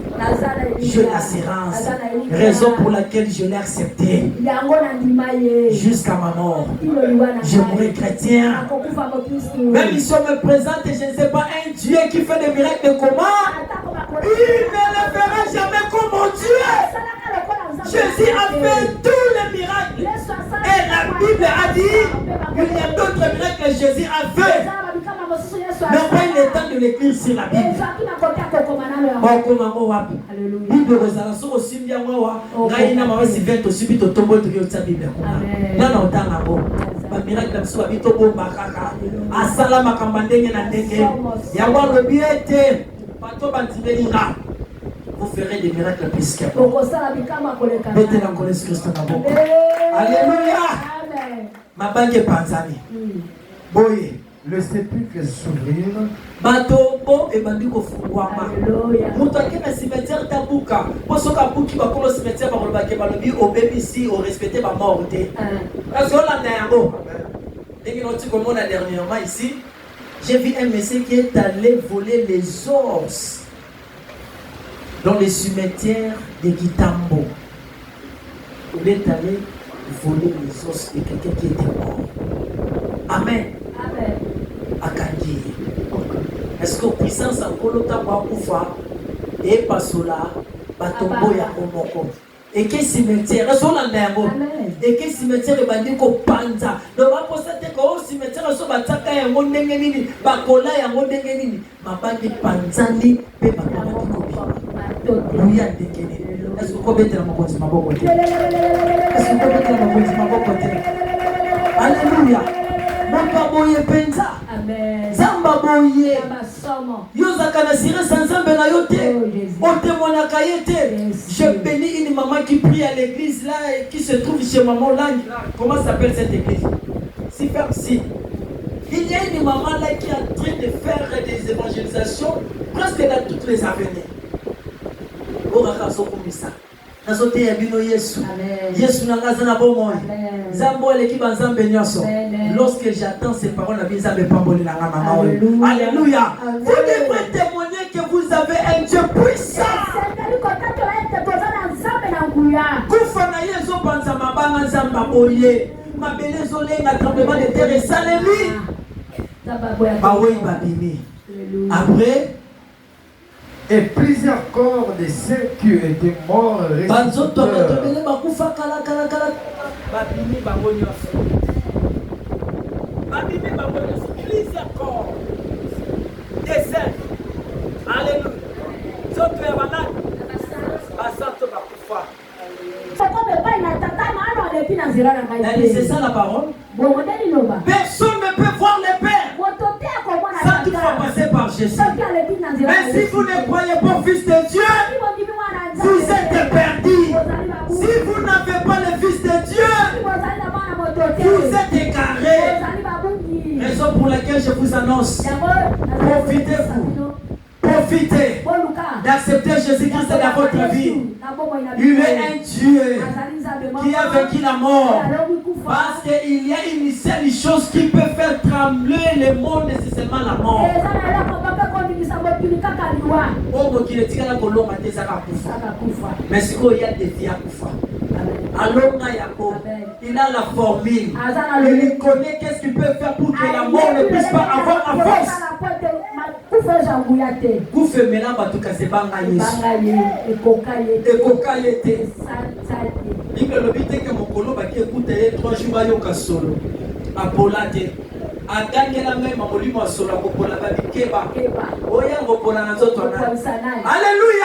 Speaker 1: J'ai l'assurance. Raison pour laquelle je l'ai accepté. Jusqu'à ma mort. Je mourrai chrétien. Même si on me présente, je ne sais pas, un Dieu qui fait des miracles de comment. Il ne le fera jamais comme mon Dieu. Jésus a fait tous les miracles. Et la Bible a dit qu'il y a d'autres miracles que Jésus a fait. Mais on prend le temps de l'écrire sur la Bible. Bible rozala soko simbia mwa ngai na mama sivento subito tombo to yotsa Bible kuna nana otanga bo ba miracle biso bito bomba kaka asala makamba ndenge na ndenge yango lobiete bato bantibelinga vous ferez des miracles plus que bete na connaisse Christ na bo alléluia amen mabange panzani boye
Speaker 3: le sépulcre s'ouvrir.
Speaker 1: Batobo et bandiko fungwama. Muto akena cimetière tabuka. Posoka buki bakolo cimetière bakolobake balobi au BBC au respecter ba mort te. Parce que là yango. Dès que nous comme on a dernièrement ici, j'ai vu un monsieur qui est allé voler les os dans les cimetières de Gitambo. Il est allé voler les os de quelqu'un qui était mort. Amen. Amen. Akangi. Est-ce que puissance en kolota kwa kufa et pasola batombo ya komoko et que cimetière so la ndembo et que cimetière bandiko panza donc va poser que cimetière so bataka ya ndenge nini bakola ya ndenge nini mabandi panzani pe bandiko bi ya ndenge nini est-ce que kobetela makonzi maboko te est-ce que kobetela makonzi maboko te alléluia Maka boye penza. Amen. Zamba boye. Yozaka na sire sans zambe na yote. Ote monaka yete. Je bénis une maman qui prie à l'église là et qui se trouve chez maman Lang. Comment s'appelle cette église? Si ferme si. Il y a une maman là qui est en train de faire des évangélisations presque dans toutes les avenirs. Oraka sokomisa. Nazote ya bino Yesu. Yesu nangaza na bomoy. Zambo eleki banzambe nyoso. Lorsque j'attends ces paroles, la vie ça me pamboli na mama. Alléluia. Vous devrez témoigner que vous avez un Dieu puissant. Kufa na yezo banza mabanga nzamba boye. Mabele zolenga tremblement de terre et salemi. Bawe babini. Après
Speaker 3: et plusieurs corps de ceux qui étaient morts ressuscitèrent.
Speaker 1: Plusieurs corps de ceux. Alléluia. C'est ça la parole. Personne ne peut voir le Père sans qu'il faut passer par Jésus. Mais si vous ne croyez pas au Fils de Dieu, vous êtes perdus. Si vous n'avez pas le Fils de Dieu, vous êtes égarés. Raison pour laquelle je vous annonce, profitez-vous. Profitez d'accepter Jésus-Christ dans votre vie. Il est un Dieu qui a vaincu la mort. Parce qu'il y a une seule chose qui peut faire trembler le monde, c'est seulement la mort. Mais ce qu'il y a des vies à Koufa. Alors, il a la formule. Il connaît qu'est-ce qu'il peut faire pour que la mort ne puisse pas avoir la force. Koufe mena batuka se banga yesu ekokayete Bible lobite ke mokolo baki écoute 3 jours bayoka solo apolate agangela même molimo solo akopola babikeba oya ngopola na nzoto na alléluia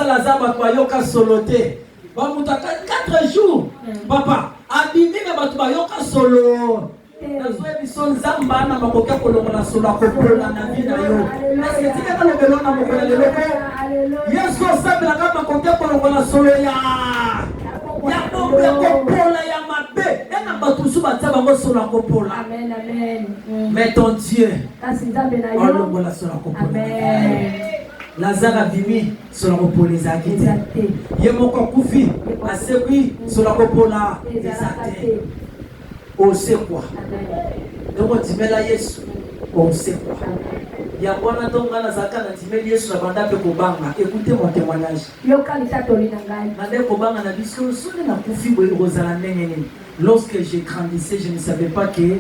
Speaker 1: kosala za bato bayoka solo te. Bamuta 4 jours. Papa, abimika bato bayoka solo. Nazoe biso nzamba na makoka kolongola solo akopola na vie na yo. Est-ce que tika kana belona mokola lelo ko? Yesu sabela kama makoka kolongola solo ya kopola ya mabe. Ena bato su batsa bango solo akopola.
Speaker 2: Amen, amen.
Speaker 1: Mais ton Dieu,
Speaker 2: Kasi nzambe na yo.
Speaker 1: kolongola solo akopola.
Speaker 2: Amen.
Speaker 1: Lazare bimi solo akopola ezakite. Ye moko kufi asekwi solo akopola ezakite. On sait quoi? Donc on dit mais là Yesu, on sait quoi? Il y a quoi dans ton gana zaka na dit mais Yesu na banda pe kobanga. Écoutez mon témoignage.
Speaker 2: Yo kalita toli na ngai.
Speaker 1: Na de kobanga na biso solo na kufi boy rozala nengene. Lorsque j'ai grandissé, je ne savais pas que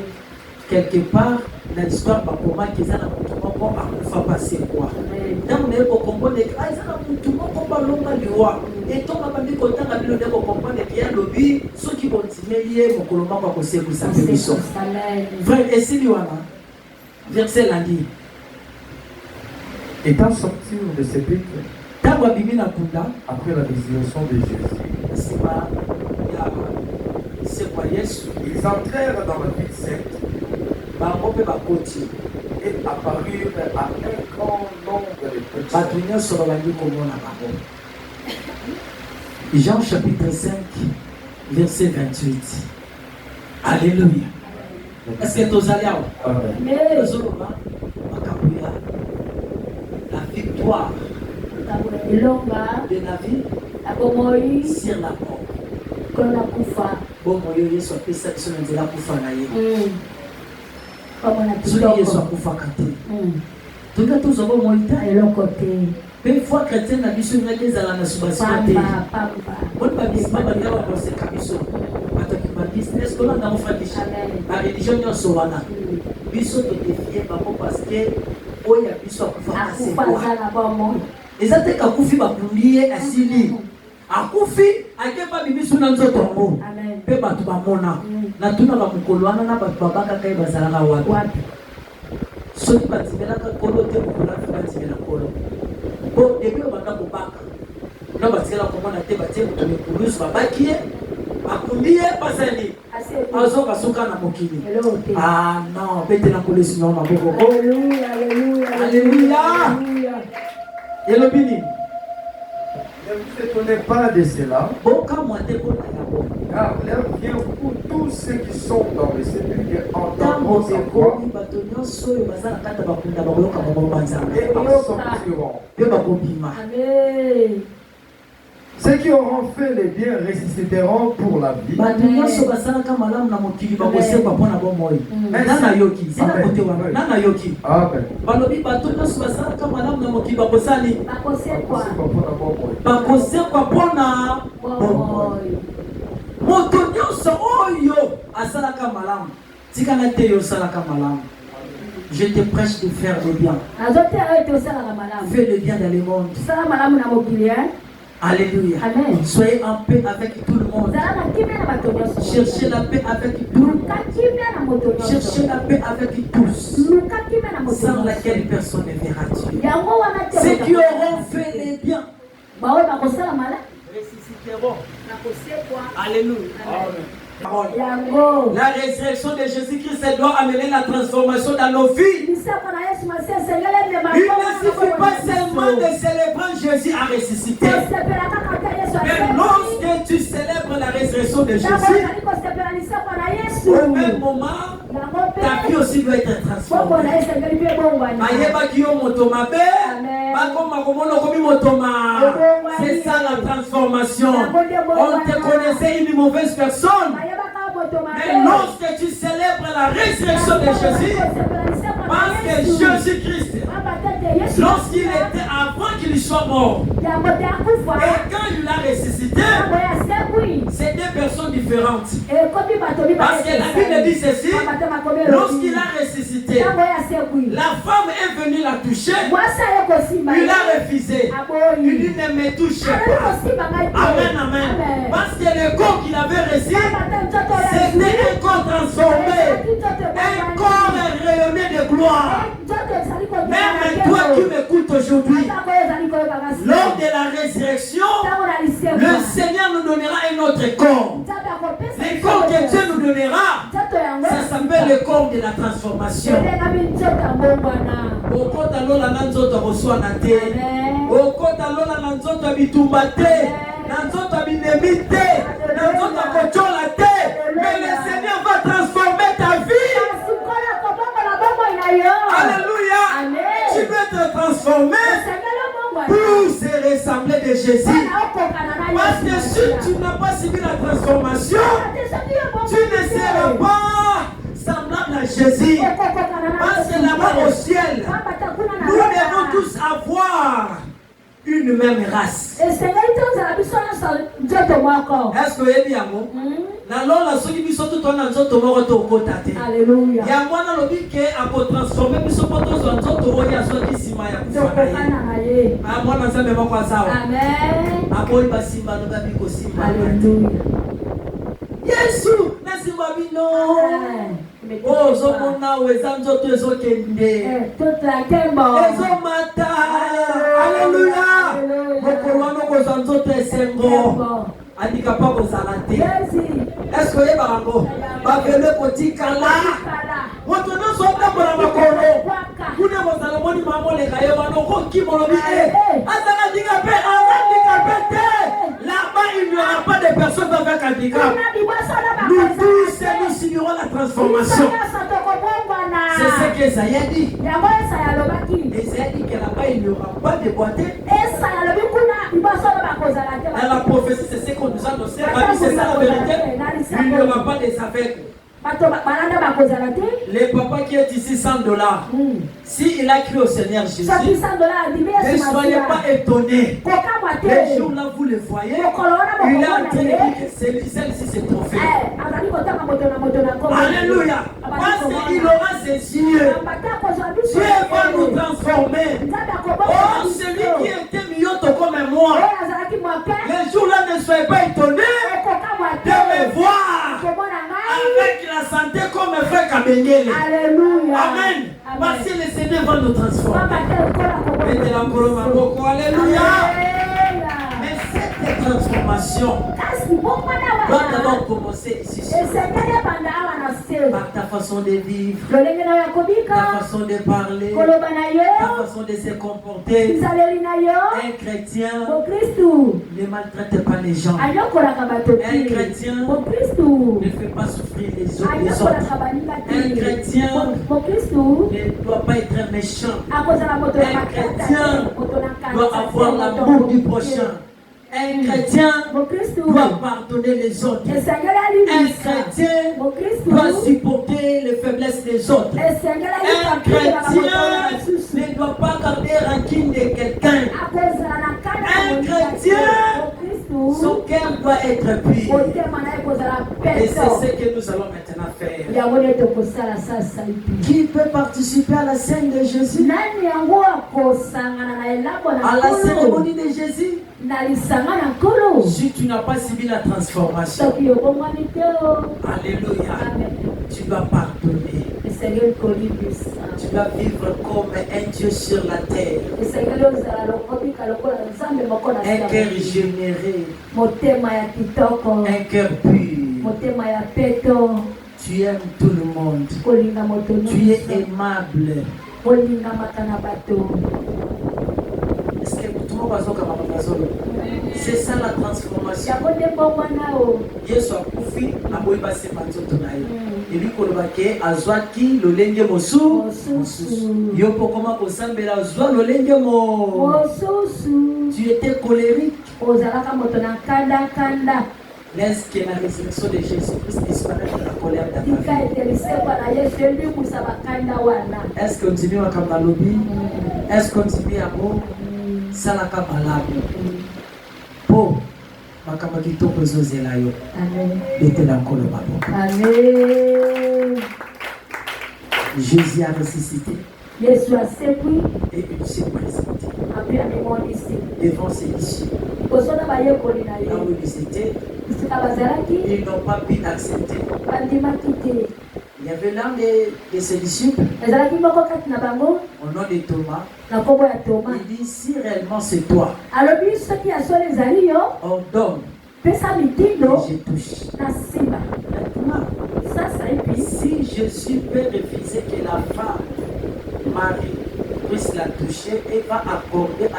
Speaker 1: quelque part dans l'histoire par comment qu'ils ont comment va passer quoi. Donc on est pour comprendre que ah ça tout comment pas longa liwa. Et ton papa dit qu'on t'a dit de comprendre qu'il y a lobby ceux qui vont lier mon colomba va passer pour ça bénédiction. Frère et c'est liwana. Verset lundi.
Speaker 3: Étant sorti de ces pics,
Speaker 1: Tawa bibi na kunda
Speaker 3: après la résurrection de Jésus,
Speaker 1: c'est pas c'est quoi Yesu.
Speaker 3: Ils entrèrent dans la ville sainte
Speaker 1: Bango pe bakoti
Speaker 3: et apparurent à un grand nombre de petits.
Speaker 1: Batunya sur la vie comme on a parlé. Jean chapitre 5, verset 28. Alléluia. Est-ce que tu as allé
Speaker 3: Amen.
Speaker 1: la victoire de la vie sur la mort. Bon, je suis appelé ça sur la kufa na ye. Celui qui soit kufa kate. Tout cas tous avons moïta et l'autre côté. Une fois chrétien na biso na kezala na subasité. Bon pas bis pas ba ngaba ko se kabiso. Ataki ba business ko na mfa kisha. La religion yo so wana. Biso to défier ba ko parce que oya biso kufa kase. Ezate ka kufi ba kumbiye asili. Akufi akepa bibiso na nzoto ngo. Pe batu ba mona. Na tuna ba mukolwana na batu babaka kai bazala ka wapi. Soki batibela ka kolo te mukola batibela kolo. Bon, depuis on va pas combattre. Là, parce que là, comment on a été battu pour les coulisses, on va baquiller, à combien passer. Azo basuka na mokili. Ah non, bête na coulisse non ma boko.
Speaker 2: Alléluia, alléluia,
Speaker 1: alléluia. Et le bini.
Speaker 3: Ne vous étonnez pas de cela.
Speaker 1: Bon, quand moi t'es bon,
Speaker 3: car l'heure vient où tous ceux qui sont dans le sépulcre entendront sa voix et en sortiront.
Speaker 2: Amen.
Speaker 3: Ceux qui auront fait les biens ressusciteront pour la vie.
Speaker 1: Je te prêche de faire le bien. Fais le bien dans le monde. Alléluia.
Speaker 2: Amen.
Speaker 1: Soyez en paix avec tout le monde. Cherchez la paix avec tout le monde. Cherchez la paix avec tous. Sans laquelle personne ne verra Dieu. Ceux qui auront fait les biens ressusciteront. Alléluia. Amen. La résurrection de Jésus-Christ doit amener la transformation dans nos vies. Il ne suffit pas seulement de célébrer Jésus à ressusciter. Mais lorsque tu célèbres la résurrection de Jésus, au même moment, ta vie aussi doit être transformée. C'est ça la transformation. On te connaissait une mauvaise personne. Mais lorsque tu célèbres la résurrection de Jésus, parce que Jésus-Christ, lorsqu'il était avant qu'il soit mort, et quand il a ressuscité, c'est deux personnes différentes. Parce que la Bible dit ceci, lorsqu'il a ressuscité, la femme est venue la toucher, il a refusé. Il dit ne me touche pas. Amen, amen. Parce que le corps qu'il avait reçu, c'était un corps transformé, un corps rayonné de gloire. Même toi qui m'écoutes aujourd'hui, lors de la résurrection de la transformation. Okota lola na nzoto reçoit na te. Okota lola na nzoto bitumba te. Na nzoto binemi te. Na nzoto kochola te. Mais le Seigneur va transformer ta vie. Alléluia. Tu peux te transformer pour se ressembler de Jésus. Parce que si tu n'as pas subi la transformation, tu ne seras pas semblable à Jésus. Parce que là-bas au ciel, nous devons tous avoir une même race. Est-ce que vous avez dit Alléluia. Yesu nasimba bino. Oh, zomona weza nzoto ezokende. Ezomata. Alléluia. Mokolwano koza nzoto esengo. Andika pa kozala te. Est-ce que yeba bango bavele kotikala moto nyonso otambola makolo kuna kozala moni mamoleka ye bana okokimolobi azala ndika mpe te. Là-bas, il n'y aura pas de personnes avec handicap. Nous tous, nous signerons la transformation. C'est ce qu'Esaïe a dit. Esaïe a dit que là-bas, il n'y aura pas de boiteux. Dans la prophétie, c'est ce qu'on nous a annoncé. C'est ça la vérité. Il n'y aura pas des aveugles. Le papa qui est ici $100, s'il a cru au Seigneur Jésus, ne soyez pas étonnés. Les jours là, vous le voyez, il est en train de dire que celle-ci c'est trop fait. Alléluia. Parce qu'il aura ses yeux. Dieu va nous transformer. Oh, celui qui était myoto comme moi, les jours là, ne soyez pas étonnés de me voir avec la santé comme frère Kabengele.
Speaker 2: Alléluia.
Speaker 1: Amen. Parce que le Seigneur va nous transformer. Alléluia. Mais cette transformation doit d'abord commencer ici. Par ta façon de vivre, ta façon de parler, ta façon de se comporter. Un chrétien ne maltraite pas les gens. Un chrétien ne fait pas souffrir les autres. Un chrétien ne doit pas être méchant. Un chrétien doit avoir l'amour du prochain. Un chrétien doit pardonner les autres. Un chrétien doit supporter les faiblesses des autres. Un chrétien ne doit pas garder rancune de quelqu'un. Un chrétien, son cœur doit être pur. Et c'est ce que nous allons maintenant faire. Qui peut participer à la scène de Jésus? À la cérémonie de Jésus? Si tu n'as pas subi la transformation, alléluia, tu dois pardonner. Tu dois vivre comme un Dieu sur la terre. Un cœur généreux, un cœur pur. Tu aimes tout le monde. Tu es aimable. Est-ce que tout le monde va se c'est ça la transformation. Yesu akufi aboyeba se manzoto na ye. Ebi kolobake azwaki lolenge mosusu. Yo pokoma kosambela azwa lolenge mosusu. Tu étais colérique. Laisse que la résurrection de Jésus puisse disparaître de la colère de ta vie. Est-ce qu'on dit à Kamalobi? Est-ce qu'on dit à Bo? Ça la Kamalab. Po, Makamakito Kozozelayo.
Speaker 2: Amen.
Speaker 1: Était encore le babo.
Speaker 2: Amen.
Speaker 1: Jésus a ressuscité.
Speaker 2: Yesu asekwi.
Speaker 1: Et il s'est présenté devant ses disciples. Là où ils étaient, ils n'ont pas pu accepter. Il y avait l'un de ses disciples, au nom de Thomas, il dit si réellement c'est toi, ordonne que je touche. Maintenant, si Jésus peut refuser que la femme, Marie, puisse la toucher et va accorder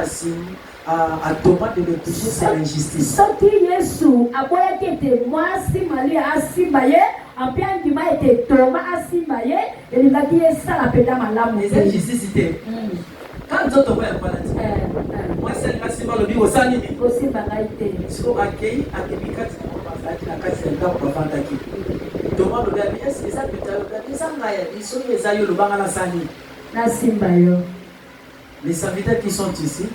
Speaker 1: à Thomas de le toucher, c'est l'injustice.
Speaker 2: Soki Yesu aboyaki ete mwasi Maria asimba ye ampe andima ete Toma asimba ye elingaki esala mpenza malamu
Speaker 1: Les injustices étaient. Quand nous autres voyons pas moi c'est le maximum le bigo ça nini.
Speaker 2: kosimba ngai te
Speaker 1: Si on accueille à Kemikati, on va faire la case d'un temps pour vendre qui. Thomas le gars, est-ce que ça peut être ça ngaïa? Ils sont les aïeux le bangala sani.
Speaker 2: nasimba yo
Speaker 1: Les serviteurs qui sont ici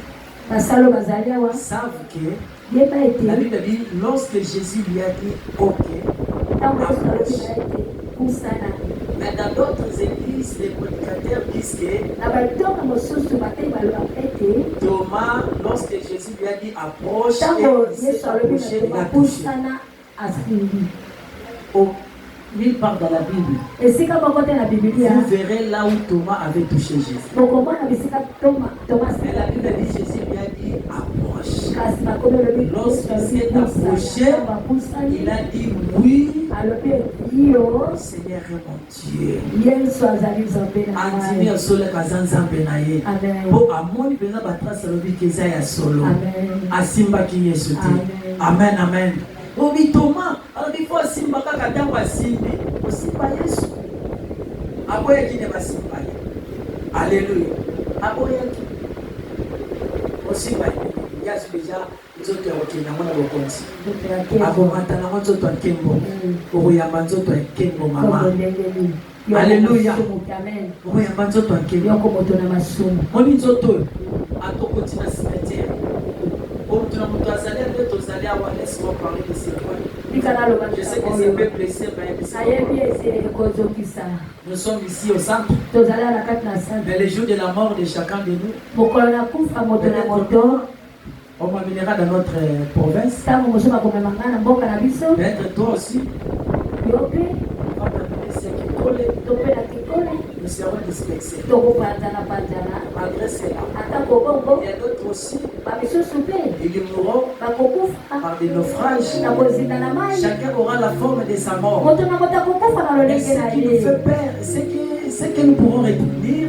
Speaker 2: basalo bazali awa
Speaker 1: savent que
Speaker 2: yeba
Speaker 1: la
Speaker 2: ete
Speaker 1: Bible dit lorsque Jésus lui a dit OK,
Speaker 2: ntango Yesu alobi na ete kusana
Speaker 1: mais dans d'autres églises, les prédicateurs disent que
Speaker 2: na batonga mosusu batei balobaka ete
Speaker 1: Thomas, lorsque Jésus lui a dit approche,
Speaker 2: ntango
Speaker 1: et il s'est
Speaker 2: Yesu alobi
Speaker 1: approché,
Speaker 2: na
Speaker 1: il a
Speaker 2: Toma
Speaker 1: touché.
Speaker 2: kusana asimbi
Speaker 1: Oh, nulle part dans la Bible,
Speaker 2: esika moko te na bibilia
Speaker 1: vous verrez là où Thomas avait touché Jésus.
Speaker 2: bokomona bisika Toma
Speaker 1: Mais la Bible dit Jésus lui a dit approche.
Speaker 2: kasi bakomi olobi
Speaker 1: Lorsqu'il s'est approché,
Speaker 2: bapusani
Speaker 1: il a dit oui,
Speaker 2: alobi yo
Speaker 1: le Seigneur est mon Dieu.
Speaker 2: yesu azali nzambe na
Speaker 1: Andimi
Speaker 2: ngai
Speaker 1: asoleka aza nzambe na ye.
Speaker 2: amen
Speaker 1: Po amoni mpenza batrace alobi ke eza ya solo.
Speaker 2: amen
Speaker 1: Asimbaki Yesu te.
Speaker 2: Amen.
Speaker 1: Amen, amen. Obi Thomas, alobi po asimba kaka ntango asimbi. Osimba Yesu. Aboyaki ne basimba ye. Alléluia. Aboyaki. Osimba ye. Yesu déjà nzoto ya kokende yango na bokonzi. Akomata nango nzoto ya nkembo. Okoyamba nzoto ya nkembo mama. Alléluia.
Speaker 2: amen
Speaker 1: Okoyamba nzoto ya nkembo.
Speaker 2: yoko moto na masumu
Speaker 1: Moni nzoto oyo atokoti na cimetière. Omutu na moto azali nde tozali awa laisse-moi parler de ce point.
Speaker 2: bika naloba
Speaker 1: Je sais que c'est peu blessé
Speaker 2: nayebi ese ekozokisa
Speaker 1: nous sommes ici au centre.
Speaker 2: tozali na kati na sante
Speaker 1: Mais le jour de la mort de chacun de nous,
Speaker 2: mokolo na kufa moto na moto
Speaker 1: on m'amènera dans notre province.
Speaker 2: ntango mosusu bakomema ngai na mboka na biso
Speaker 1: Peut-être toi aussi,
Speaker 2: yo mpe
Speaker 1: on va t'amener ce qui colle.
Speaker 2: to mpe na kikole
Speaker 1: Nous serons dispersés.
Speaker 2: tokopanzana
Speaker 1: Malgré cela,
Speaker 2: ata kobongo
Speaker 1: il y a d'autres aussi,
Speaker 2: bamisusu mpe
Speaker 1: ils mourront
Speaker 2: bakokufa
Speaker 1: par des naufrages.
Speaker 2: na kozinda na mai
Speaker 1: Chacun aura la forme de sa mort.
Speaker 2: moto na moto akokufa na
Speaker 1: Mais
Speaker 2: lolenge na
Speaker 1: ce qui nous
Speaker 2: ye
Speaker 1: fait peur, ce que nous pourrons retenir,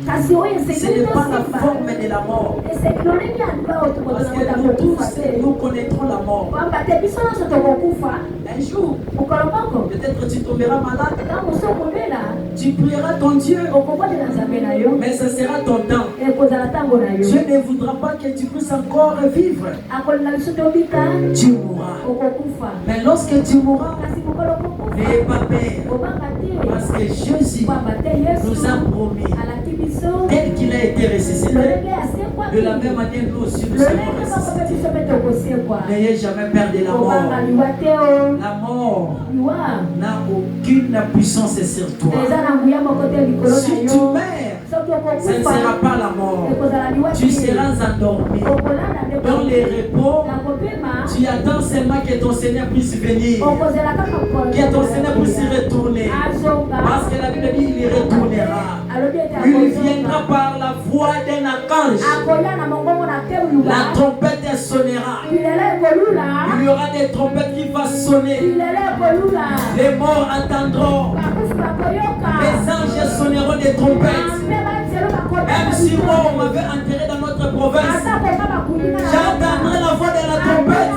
Speaker 2: kasi oyo
Speaker 1: ce
Speaker 2: esekeli
Speaker 1: n'est pas la
Speaker 2: tosimba
Speaker 1: forme de la mort.
Speaker 2: eseki lolenge ya liba oyo moto
Speaker 1: Parce
Speaker 2: na moto
Speaker 1: que nous
Speaker 2: akokufa
Speaker 1: tous,
Speaker 2: te
Speaker 1: nous connaîtrons la mort.
Speaker 2: kwamba te biso nyonso tokokufa
Speaker 1: Un jour,
Speaker 2: mokolo moko
Speaker 1: peut-être tu tomberas malade,
Speaker 2: ntango mosu okobela
Speaker 1: tu prieras ton Dieu,
Speaker 2: okobotela nzambe na yo
Speaker 1: mais ce sera ton temps.
Speaker 2: ekozala ntango na yo
Speaker 1: Dieu ne voudra pas que tu puisses encore vivre.
Speaker 2: akolinga biso tobika
Speaker 1: Tu mourras.
Speaker 2: okokufa
Speaker 1: Mais lorsque tu mourras,
Speaker 2: kasi mokolo kokufa
Speaker 1: n'aie pas peur.
Speaker 2: kobanga te
Speaker 1: Parce que Jésus
Speaker 2: kwamba te yesu
Speaker 1: nous a promis,
Speaker 2: alaki biso
Speaker 1: tel qu'il a été ressuscité,
Speaker 2: lolenge asekwaki
Speaker 1: de la même manière nous aussi nous serons
Speaker 2: lolenge moko mpe
Speaker 1: ressuscités.
Speaker 2: biso mpe tokosekwa
Speaker 1: N'ayez jamais peur de la
Speaker 2: kobanga
Speaker 1: mort.
Speaker 2: liwa te o
Speaker 1: La mort
Speaker 2: liwa
Speaker 1: n'a aucune puissance sur toi.
Speaker 2: eza na nguya moko te likolo
Speaker 1: Si
Speaker 2: na
Speaker 1: tu
Speaker 2: yo
Speaker 1: meurs,
Speaker 2: soki
Speaker 1: ce ne sera
Speaker 2: okokufa
Speaker 1: pas la mort.
Speaker 2: ekozala liwa
Speaker 1: Tu
Speaker 2: te
Speaker 1: seras endormi.
Speaker 2: okolala nde
Speaker 1: Dans les repos,
Speaker 2: na kopema
Speaker 1: tu attends seulement que ton Seigneur puisse venir.
Speaker 2: okozela kaka
Speaker 1: Que ton Seigneur puisse retourner.
Speaker 2: azonga
Speaker 1: Parce que la Bible dit il retournera.
Speaker 2: alobi ete
Speaker 1: Il
Speaker 2: akozonga
Speaker 1: viendra par la voix d'un archange.
Speaker 2: akoya na mongongo na kebuluba
Speaker 1: La trompette sonnera.
Speaker 2: bilele ekolula
Speaker 1: Il y aura des trompettes qui vont sonner.
Speaker 2: bilele ekolula
Speaker 1: Les morts attendront.
Speaker 2: bakufi bakoyoka
Speaker 1: Les anges sonneront des trompettes.
Speaker 2: ampe banzelo
Speaker 1: Même si moi on m'avait enterré dans notre province,
Speaker 2: ata koka bakundinga
Speaker 1: j'entendrai la voix de la trompette.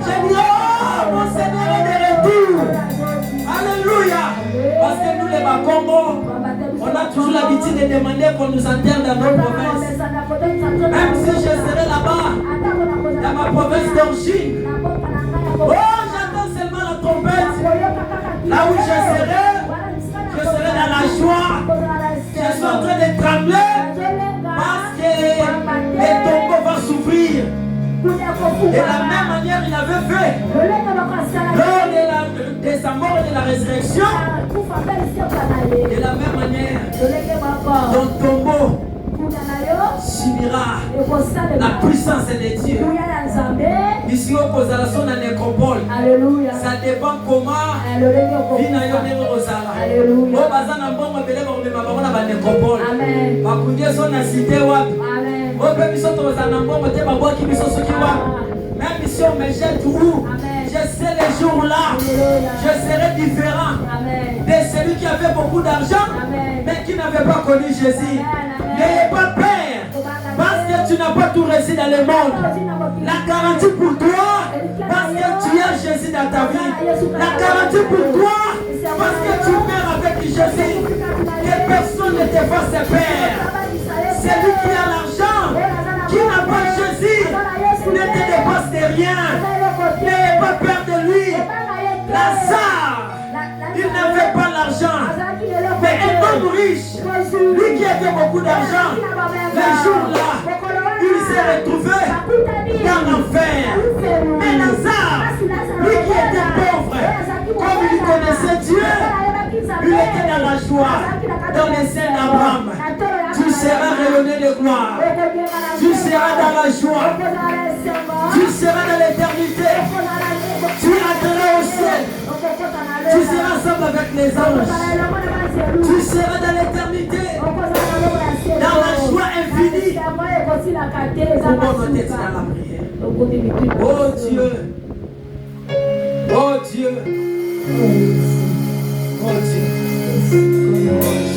Speaker 1: Je dis, oh, mon Seigneur est de retour. Alléluia. Parce que nous les Bakongo, on a toujours l'habitude de demander qu'on nous enterre dans nos provinces. Même si je serai là-bas, dans ma province d'origine, oh, j'entends seulement la trompette. Là où je serai dans la joie. Je suis en train de trembler parce que les tombeaux vont s'ouvrir. De la même manière, il avait fait lors de sa mort et de la résurrection. De la même manière, ton tombeau subira la puissance de Dieu. Ici au Kozalason à nécropole, ça dépend comment vina yo nero kozala. O bazana mbongo beleba komema bango na ba nécropole. Bakundia so na cité wapi? O biso tozana mbongo te babwaki biso soki wapi? Même si on me jette où? Je sais les jours-là, je serai différent de celui qui avait beaucoup d'argent, mais qui n'avait pas connu Jésus. N'ayez pas peur, parce que tu n'as pas tout reçu dans le monde. La garantie pour toi, parce que tu as Jésus dans ta vie. La garantie pour toi, parce que tu meurs avec Jésus. Que personne ne te fasse peur. Celui qui a l'argent, qui n'a pas Jésus, ne te dépasse de rien. N'ayez pas peur de lui. Lazare, il n'avait pas l'argent. Mais un homme riche, lui qui avait beaucoup d'argent, le jour-là, il s'est retrouvé dans l'enfer. Mais Lazare, lui qui était pauvre, comme il connaissait Dieu, il était dans la joie, dans les scènes d'Abraham. Tu seras rayonné de gloire. Tu seras dans la joie. Tu seras dans l'éternité. Tu entreras au ciel. Tu seras ensemble avec les anges. Tu seras dans l'éternité. Dans la joie infinie. Comment on est dans la prière? Oh Dieu. Oh Dieu. Oh Dieu.